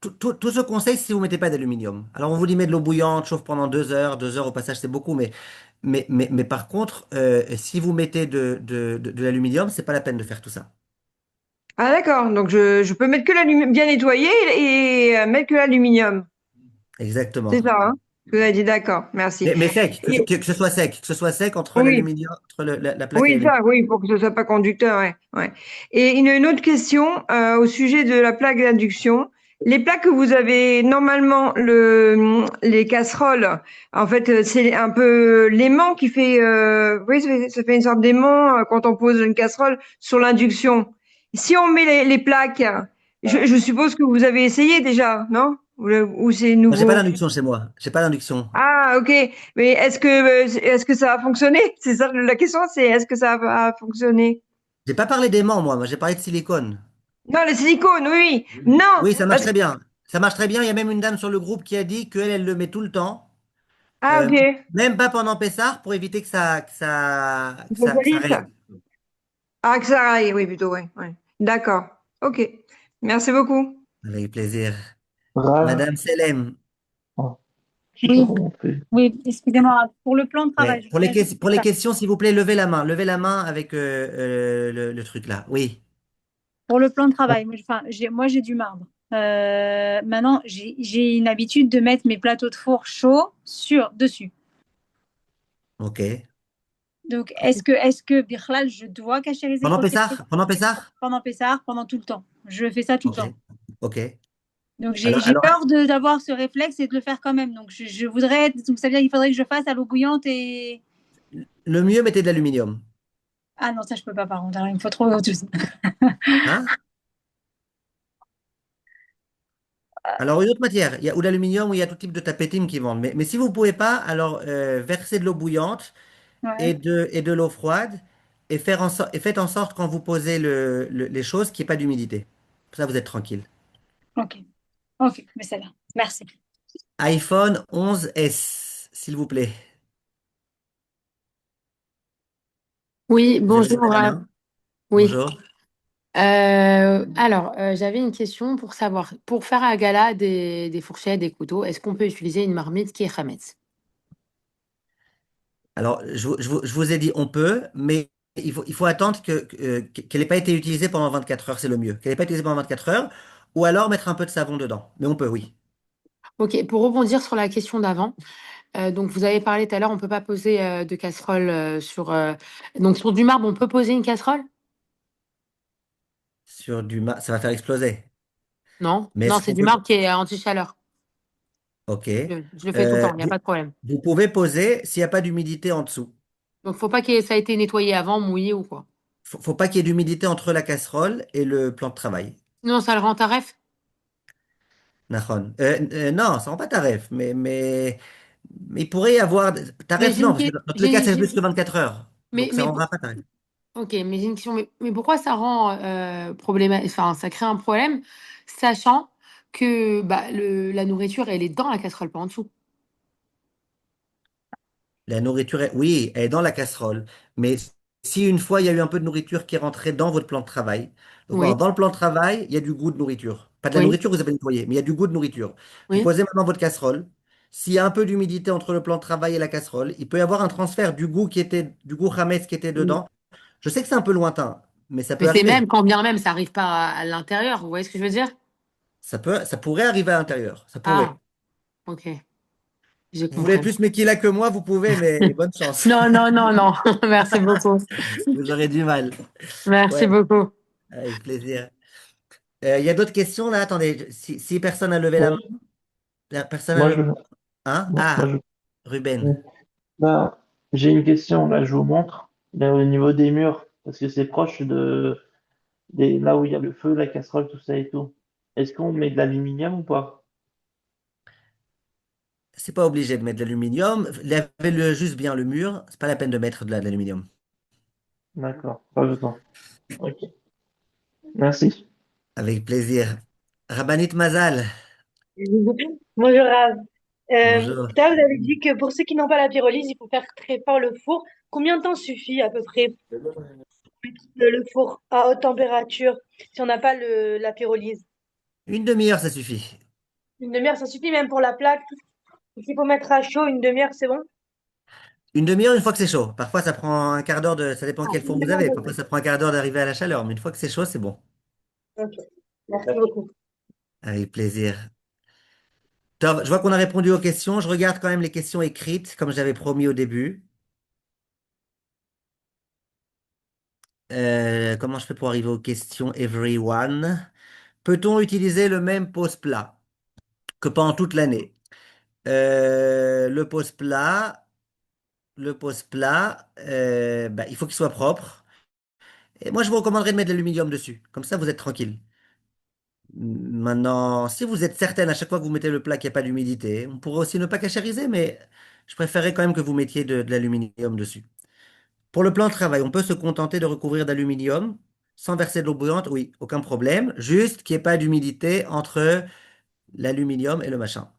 tout ce conseil, si vous mettez pas d'aluminium. Alors, on vous dit met de l'eau bouillante, chauffe pendant 2 heures. Au passage, c'est beaucoup, mais par contre, si vous mettez de l'aluminium, c'est pas la peine de faire tout ça. Ah, d'accord, donc je peux mettre que l'aluminium, bien nettoyer et mettre que l'aluminium. C'est Exactement. ça, hein? Ce que vous avez dit, d'accord, merci. Mais sec, Et- que ce soit sec, que ce soit sec entre oui, l'aluminium, entre la plaque et oui, l'aluminium. ça, oui, pour que ce soit pas conducteur, ouais, ouais. Et une autre question au sujet de la plaque d'induction. Les plaques que vous avez normalement, les casseroles, en fait, c'est un peu l'aimant qui fait, oui, ça fait une sorte d'aimant quand on pose une casserole sur l'induction. Si on met les plaques, je suppose que vous avez essayé déjà, non? Ou c'est Moi, j'ai pas nouveau? d'induction chez moi. J'ai pas d'induction. Ah, ok. Mais est-ce que ça a fonctionné? C'est ça la question, c'est est-ce que ça a fonctionné? J'ai pas parlé d'aimant, moi. Moi, j'ai parlé de silicone. Non, le silicone, oui, oui. Non, Oui, ça marche parce très que bien. Ça marche très bien. Il y a même une dame sur le groupe qui a dit qu'elle, elle le met tout le temps. ah, Euh, ok. même pas pendant Pessah pour éviter que ça raye. Ça. Ah, que ça aille, oui, plutôt, oui, oui. D'accord. Ok. Merci beaucoup. Avec plaisir. Rave. Madame Selem, Oh, je sais pas Oui, comment on fait. oui, excusez-moi. Pour le plan de travail, ouais. je voudrais ajouter Pour les ça. questions, s'il vous plaît, levez la main. Levez la main avec le truc là. Oui. Pour le plan de travail, moi, j'ai du marbre. Maintenant, j'ai une habitude de mettre mes plateaux de four chauds dessus. OK. Donc, est-ce que, Birlal, je dois cachériser Pendant pour le Pessah? café Pendant Pessah? pendant Pessah, pendant tout le temps? Je fais ça tout le OK. temps. OK. Donc, j'ai Alors, j'ai alors, peur d'avoir ce réflexe et de le faire quand même. Donc, je voudrais. Donc, ça veut dire qu'il faudrait que je fasse à l'eau bouillante et. le mieux, mettez de l'aluminium. Ah non, ça, je peux pas, par contre. Alors, il me faut trop de choses. Hein? Alors, une autre matière, il y a ou l'aluminium ou il y a tout type de tapetim qui vendent. Mais si vous ne pouvez pas, alors versez de l'eau bouillante Ouais, et de l'eau froide et faites en sorte quand vous posez les choses qu'il n'y ait pas d'humidité. Comme ça, vous êtes tranquille. ok. Ok, mais c'est là. Merci. iPhone 11S, s'il vous plaît. Oui, Vous avez bonjour. levé la main? Oui. Bonjour. J'avais une question pour savoir, pour faire à gala des fourchettes, des couteaux, est-ce qu'on peut utiliser une marmite qui est Hametz? Alors, je vous ai dit on peut, mais il faut attendre qu'elle n'ait pas été utilisée pendant 24 heures, c'est le mieux. Qu'elle n'ait pas été utilisée pendant 24 heures, ou alors mettre un peu de savon dedans. Mais on peut, oui. Ok, pour rebondir sur la question d'avant, donc vous avez parlé tout à l'heure, on ne peut pas poser de casserole donc sur du marbre, on peut poser une casserole? Ça va faire exploser. Non, Mais non, ce c'est qu'on du peut, marbre qui est anti-chaleur. ok. Je le fais tout le temps, il n'y a Vous, pas de problème. vous pouvez poser s'il n'y a pas d'humidité en dessous. Donc faut pas ça a été nettoyé avant, mouillé ou quoi. Faut pas qu'il y ait d'humidité entre la casserole et le plan de travail. Non, ça le rend taref. Nahon. Non, ça rend pas taref, mais il pourrait y avoir. Mais Taref, j'ai non, une, parce que que- dans tous les cas, c'est plus que 24 heures. mais, Donc ça mais rendra pas taref. Ok, mais j'ai une question. Mais pourquoi ça rend problématique, enfin, ça crée un problème, sachant que bah, la nourriture, elle est dans la casserole, pas en dessous. La nourriture, oui, elle est dans la casserole. Mais si une fois il y a eu un peu de nourriture qui est rentrée dans votre plan de travail, donc Oui, alors, dans le plan de travail, il y a du goût de nourriture. Pas de la oui, nourriture que vous avez nettoyée, mais il y a du goût de nourriture. Vous oui. posez maintenant votre casserole. S'il y a un peu d'humidité entre le plan de travail et la casserole, il peut y avoir un transfert du goût Hametz qui était dedans. Je sais que c'est un peu lointain, mais ça Mais peut c'est arriver. même, quand bien même, ça arrive pas à l'intérieur. Vous voyez ce que je veux dire? Ça pourrait arriver à l'intérieur. Ça Ah, pourrait. ok, j'ai Vous voulez compris. plus Mekila que moi, vous pouvez, mais bonne chance. Non, non, non, non. Merci beaucoup. Vous aurez du mal. Merci Ouais, beaucoup. avec plaisir. Il y a d'autres questions là? Attendez, si personne a levé la main, Ouais, personne a moi levé je, hein? moi, Ah, je, Ruben. là, j'ai une question, là, je vous montre, là, au niveau des murs, parce que c'est proche là où il y a le feu, la casserole, tout ça et tout. Est-ce qu'on met de l'aluminium ou pas? C'est pas obligé de mettre de l'aluminium. Lavez-le juste bien le mur. C'est pas la peine de mettre de l'aluminium. D'accord, pas besoin. Ok, merci. Avec plaisir. Rabbanit Mazal. Bonjour Rav. Bonjour. Tout à l'heure, vous avez dit que pour ceux qui n'ont pas la pyrolyse, il faut faire très fort le four. Combien de temps suffit à peu près le four à haute température si on n'a pas la pyrolyse? Une demi-heure, ça suffit. Une demi-heure, ça suffit même pour la plaque. S'il faut mettre à chaud, une demi-heure, c'est bon? Une demi-heure une fois que c'est chaud. Parfois, ça prend un quart d'heure ça dépend Ah, quel une four vous demi-heure, avez. ok. Parfois, ça prend un quart d'heure d'arriver à la chaleur. Mais une fois que c'est chaud, c'est bon. Ok. Merci beaucoup. Avec plaisir. Top. Je vois qu'on a répondu aux questions. Je regarde quand même les questions écrites, comme j'avais promis au début. Comment je fais pour arriver aux questions, everyone? Peut-on utiliser le même pose-plat que pendant toute l'année? Le pose-plat, il faut qu'il soit propre. Et moi, je vous recommanderais de mettre de l'aluminium dessus. Comme ça, vous êtes tranquille. Maintenant, si vous êtes certaine à chaque fois que vous mettez le plat qu'il n'y a pas d'humidité, on pourrait aussi ne pas cachériser, mais je préférerais quand même que vous mettiez de l'aluminium dessus. Pour le plan de travail, on peut se contenter de recouvrir d'aluminium sans verser de l'eau bouillante, oui, aucun problème. Juste qu'il n'y ait pas d'humidité entre l'aluminium et le machin.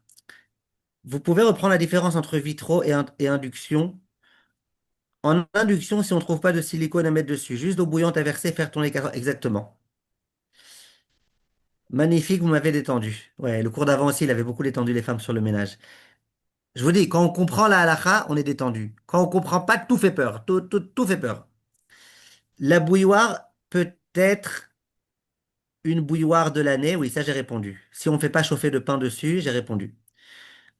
Vous pouvez reprendre la différence entre vitraux et induction. En induction, si on ne trouve pas de silicone à mettre dessus, juste d'eau bouillante à verser, faire tourner exactement. Magnifique, vous m'avez détendu. Ouais, le cours d'avant aussi, il avait beaucoup détendu les femmes sur le ménage. Je vous dis, quand on comprend la halakha, on est détendu. Quand on comprend pas, tout fait peur. Tout fait peur. La bouilloire peut être une bouilloire de l'année. Oui, ça j'ai répondu. Si on ne fait pas chauffer de pain dessus, j'ai répondu.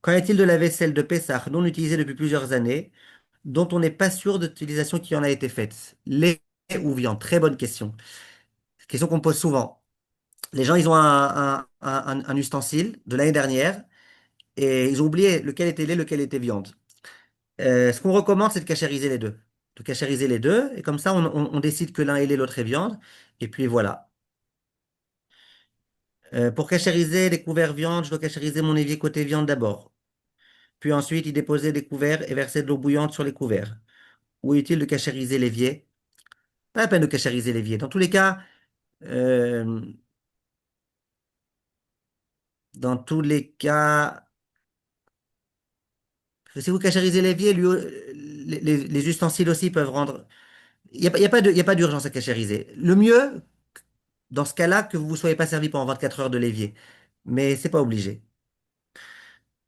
Qu'en est-il de la vaisselle de Pessah, non utilisée depuis plusieurs années, dont on n'est pas sûr d'utilisation qui en a été faite? Lait ou viande? Très bonne question. Question qu'on me pose souvent. Les gens, ils ont un ustensile de l'année dernière et ils ont oublié lequel était lait, lequel était viande. Ce qu'on recommande, c'est de cachériser les deux. De cachériser les deux, et comme ça, on décide que l'un est lait, l'autre est viande, et puis voilà. Pour cachériser les couverts viande, je dois cachériser mon évier côté viande d'abord. Puis ensuite, y déposer des couverts et verser de l'eau bouillante sur les couverts. Ou est-il de cachériser l'évier? Pas la peine de cachériser l'évier. Dans tous les cas, euh, dans tous les cas, si vous cachérisez l'évier, les ustensiles aussi peuvent rendre. Il y a pas il y a pas d'urgence à cachériser. Le mieux, dans ce cas-là, que vous ne vous soyez pas servi pendant 24 heures de l'évier. Mais c'est pas obligé.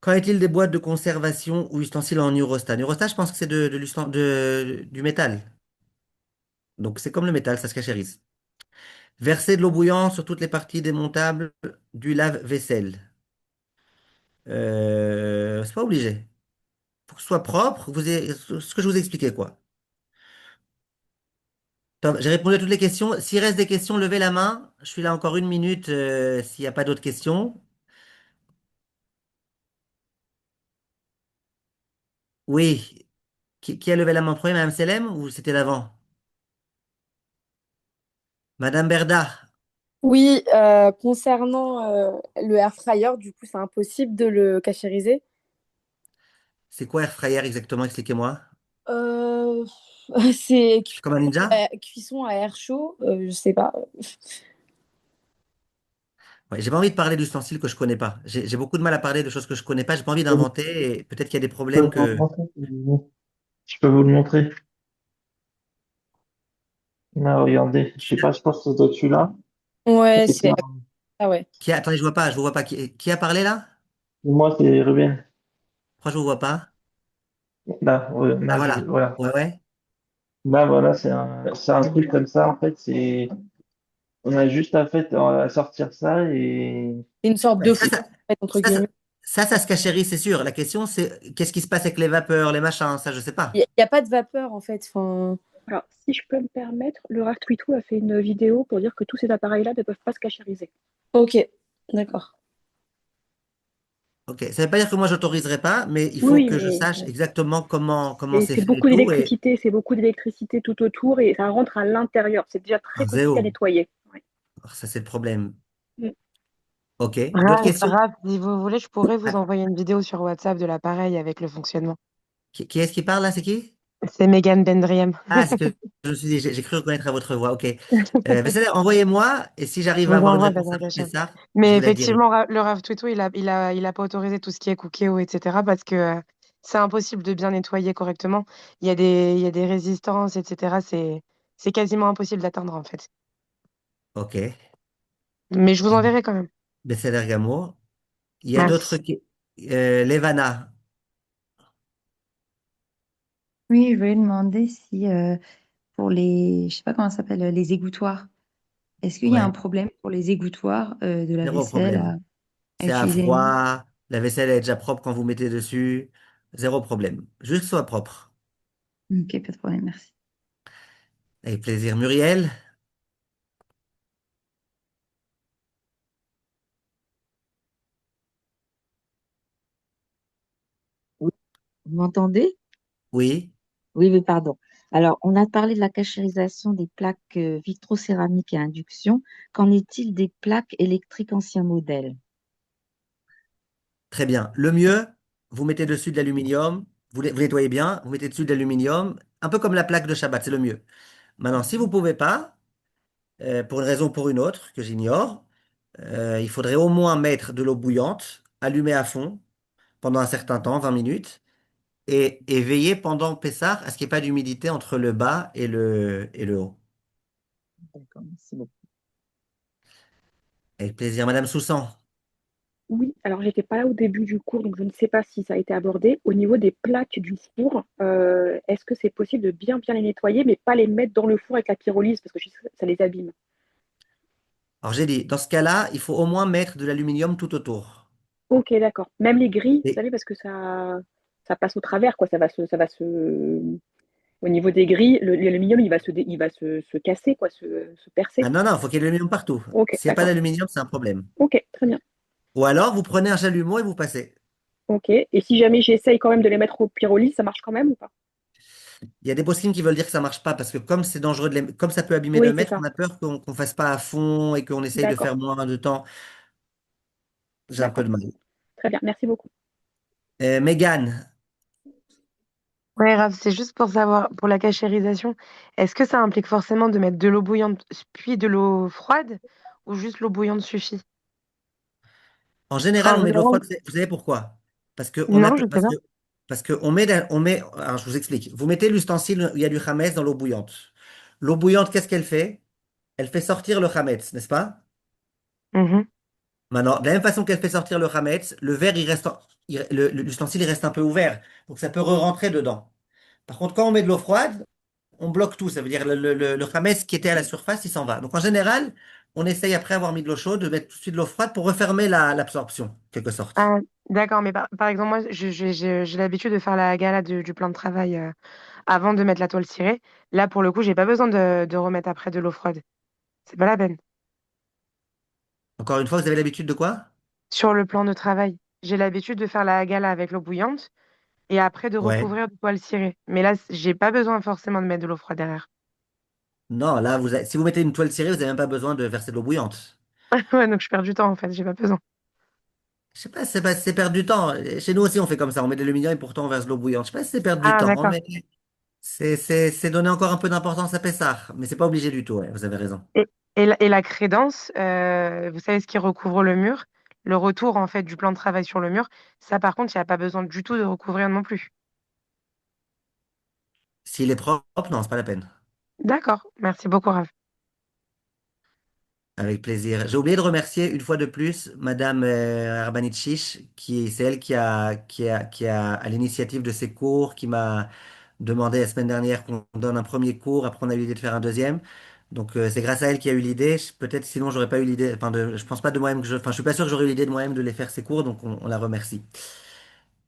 Qu'en est-il des boîtes de conservation ou ustensiles en Eurostat? Eurostat, je pense que c'est du métal. Donc c'est comme le métal, ça se cachérise. Verser de l'eau bouillante sur toutes les parties démontables du lave-vaisselle. C'est pas obligé. Pour que ce soit propre, ce que je vous ai expliqué, quoi. Tom, j'ai répondu à toutes les questions. S'il reste des questions, levez la main. Je suis là encore une minute, s'il n'y a pas d'autres questions. Oui. Qui a levé la main en premier, Madame Selem, ou c'était l'avant? Madame Berda, Oui, concernant le air fryer, du coup, c'est impossible de le cachériser. c'est quoi Air Fryer exactement? Expliquez-moi. Euh, c'est C'est comme un ninja? cuisson à air chaud, je sais pas. Ouais, j'ai pas envie de parler d'ustensiles que je connais pas. J'ai beaucoup de mal à parler de choses que je connais pas. J'ai pas envie d'inventer et peut-être qu'il y a des Je peux problèmes vous le que. montrer, si vous voulez. Je peux vous le montrer. Là, regardez. Je sais pas, je pense que ça doit être celui-là. Ouais, Et puis, c'est... Ah ouais. Attendez, je vous vois pas. Qui a parlé là? moi, c'est Ruben. Pourquoi je vous vois pas? Là, ouais, Ah là, voilà. voilà. Ouais, ouais. Là, voilà, c'est un truc comme ça. En fait, on a juste à sortir ça et C'est une sorte Ouais, de fou, en fait, entre ça, ça, guillemets. ça se cachérise, c'est sûr. La question, c'est qu'est-ce qui se passe avec les vapeurs, les machins? Ça, je sais pas. Il y a pas de vapeur, en fait. Enfin... Alors, si je peux me permettre, le Raft a fait une vidéo pour dire que tous ces appareils-là ne peuvent pas se cachériser. Ok, d'accord. Ok. Ça veut pas dire que moi, j'autoriserai pas, mais il faut Oui, que je mais sache exactement comment et c'est c'est fait et beaucoup tout. d'électricité, c'est beaucoup d'électricité tout autour et ça rentre à l'intérieur. C'est déjà très compliqué à Zéro. nettoyer. Ouais. Alors, ça, c'est le problème. Mm. Ok. D'autres questions? Raph, si vous voulez, je pourrais vous Ah, envoyer une vidéo sur WhatsApp de l'appareil avec le fonctionnement. qui est-ce qui parle là? C'est qui? C'est Megan Bendriam. Ah, c'est que je me suis dit, j'ai cru reconnaître à votre voix. Ok. C'est-à-dire, envoyez-moi et si Je j'arrive à vous avoir une envoie réponse Benoît après Cachin. ça, je Mais vous la dirai. effectivement, le Rav Twito, il a pas autorisé tout ce qui est cookéo, etc. parce que c'est impossible de bien nettoyer correctement. Il y a des résistances, etc. C'est quasiment impossible d'atteindre, en fait. Ok. Mais je vous enverrai quand même. Besséder Gamour. Il y a d'autres Merci. qui. Levana. Oui, je voulais demander si pour les, je sais pas comment ça s'appelle, les égouttoirs, est-ce qu'il y a un Ouais. problème pour les égouttoirs de la Zéro vaisselle problème. à C'est à utiliser? froid. La vaisselle est déjà propre quand vous mettez dessus. Zéro problème. Juste que ce soit propre. Ok, pas de problème, merci. Avec plaisir. Muriel? Oui, vous m'entendez? Oui. Oui, oui, pardon. Alors, on a parlé de la cachérisation des plaques vitrocéramiques et induction. Qu'en est-il des plaques électriques ancien modèle? Très bien. Le mieux, vous mettez dessus de l'aluminium. Vous nettoyez bien. Vous mettez dessus de l'aluminium. Un peu comme la plaque de Shabbat. C'est le mieux. Maintenant, si vous ne pouvez pas, pour une raison ou pour une autre, que j'ignore, il faudrait au moins mettre de l'eau bouillante, allumer à fond pendant un certain temps, 20 minutes, et veiller pendant Pessah à ce qu'il n'y ait pas d'humidité entre le bas et le haut. D'accord, merci beaucoup. Avec plaisir, Madame Soussan. Oui, alors j'étais pas là au début du cours, donc je ne sais pas si ça a été abordé. Au niveau des plaques du four, est-ce que c'est possible de bien les nettoyer, mais pas les mettre dans le four avec la pyrolyse, parce que je sais que ça les abîme. Alors j'ai dit, dans ce cas-là, il faut au moins mettre de l'aluminium tout autour. Ok, d'accord. Même les grilles, vous Et, savez, parce que ça passe au travers, quoi. Au niveau des grilles, l'aluminium, il va se casser, quoi, se percer. ah non, non, il faut qu'il y ait de l'aluminium partout. Ok, S'il n'y a pas d'accord. d'aluminium, c'est un problème. Ok, très bien. Ou alors, vous prenez un chalumeau et vous passez. Ok. Et si jamais j'essaye quand même de les mettre au pyrolyse, ça marche quand même ou pas? Il y a des postings qui veulent dire que ça marche pas parce que comme c'est dangereux comme ça peut abîmer le Oui, c'est mètre, ça. on a peur qu'on fasse pas à fond et qu'on essaye de D'accord. faire moins de temps. J'ai un peu D'accord. de mal. Très bien. Merci beaucoup. Mégane, Ouais, Raph, c'est juste pour savoir, pour la cachérisation, est-ce que ça implique forcément de mettre de l'eau bouillante puis de l'eau froide ou juste l'eau bouillante suffit? en Enfin, général, en on met de l'eau général, froide. Vous savez pourquoi? Parce que on a non, je sais pas. parce que on met. Alors, je vous explique. Vous mettez l'ustensile où il y a du chametz dans l'eau bouillante. L'eau bouillante, qu'est-ce qu'elle fait? Elle fait sortir le chametz, n'est-ce pas? Mhm. Maintenant, de la même façon qu'elle fait sortir le chametz, le verre, l'ustensile, il reste un peu ouvert. Donc, ça peut re-rentrer dedans. Par contre, quand on met de l'eau froide, on bloque tout. Ça veut dire le chametz qui était à la surface, il s'en va. Donc, en général, on essaye après avoir mis de l'eau chaude, de mettre tout de suite de l'eau froide pour refermer l'absorption, en quelque sorte. Ah, d'accord, mais par exemple, moi, j'ai l'habitude de faire la gala du plan de travail avant de mettre la toile cirée. Là, pour le coup, j'ai pas besoin de remettre après de l'eau froide. C'est pas la peine. Encore une fois, vous avez l'habitude de quoi? Sur le plan de travail, j'ai l'habitude de faire la gala avec l'eau bouillante et après de Ouais. recouvrir de toile cirée. Mais là, j'ai pas besoin forcément de mettre de l'eau froide derrière. Non, là, si vous mettez une toile cirée, vous n'avez même pas besoin de verser de l'eau bouillante. Ouais, donc je perds du temps en fait, j'ai pas besoin. Je sais pas si c'est perdre du temps. Chez nous aussi, on fait comme ça. On met de l'aluminium et pourtant on verse de l'eau bouillante. Je sais pas si c'est perdre du Ah, temps, d'accord. mais c'est donner encore un peu d'importance à Pessah. Mais c'est pas obligé du tout, ouais, vous avez raison. Et la crédence, vous savez ce qui recouvre le mur? Le retour en fait du plan de travail sur le mur, ça par contre, il n'y a pas besoin du tout de recouvrir non plus. S'il est propre, non, c'est pas la peine. D'accord, merci beaucoup, Raph. Avec plaisir. J'ai oublié de remercier une fois de plus Madame Arbanitschich, c'est elle qui a à l'initiative de ces cours, qui m'a demandé la semaine dernière qu'on donne un premier cours, après on a eu l'idée de faire un deuxième. Donc c'est grâce à elle qui a eu l'idée. Peut-être sinon j'aurais pas eu l'idée. Enfin, je pense pas de moi-même enfin, je suis pas sûr que j'aurais eu l'idée de moi-même de les faire ces cours, donc on la remercie.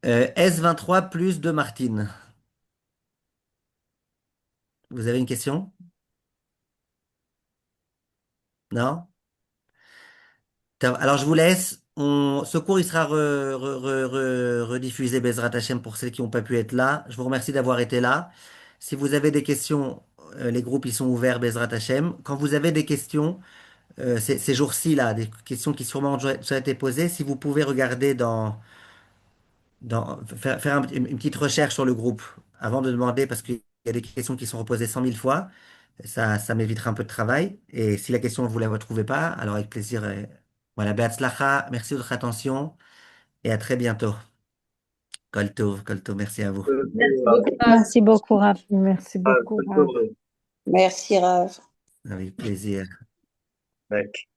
S23 plus de Martine. Vous avez une question? Non? Alors je vous laisse. Ce cours il sera rediffusé Bezrat Hachem pour celles qui n'ont pas pu être là. Je vous remercie d'avoir été là. Si vous avez des questions, les groupes ils sont ouverts Bezrat Hachem. Quand vous avez des questions, ces jours-ci là, des questions qui sûrement ont déjà été posées, si vous pouvez regarder faire une petite recherche sur le groupe avant de demander parce qu'il y a des questions qui sont reposées 100 000 fois. Ça m'évitera un peu de travail. Et si la question, vous ne la retrouvez pas, alors avec plaisir. Voilà, Beatzlacha, merci de votre attention et à très bientôt. Kol Tov, merci à vous. Merci beaucoup, Raph. Merci beaucoup, Raph. Merci beaucoup, Raph. Merci, Raph. Avec plaisir. Mec.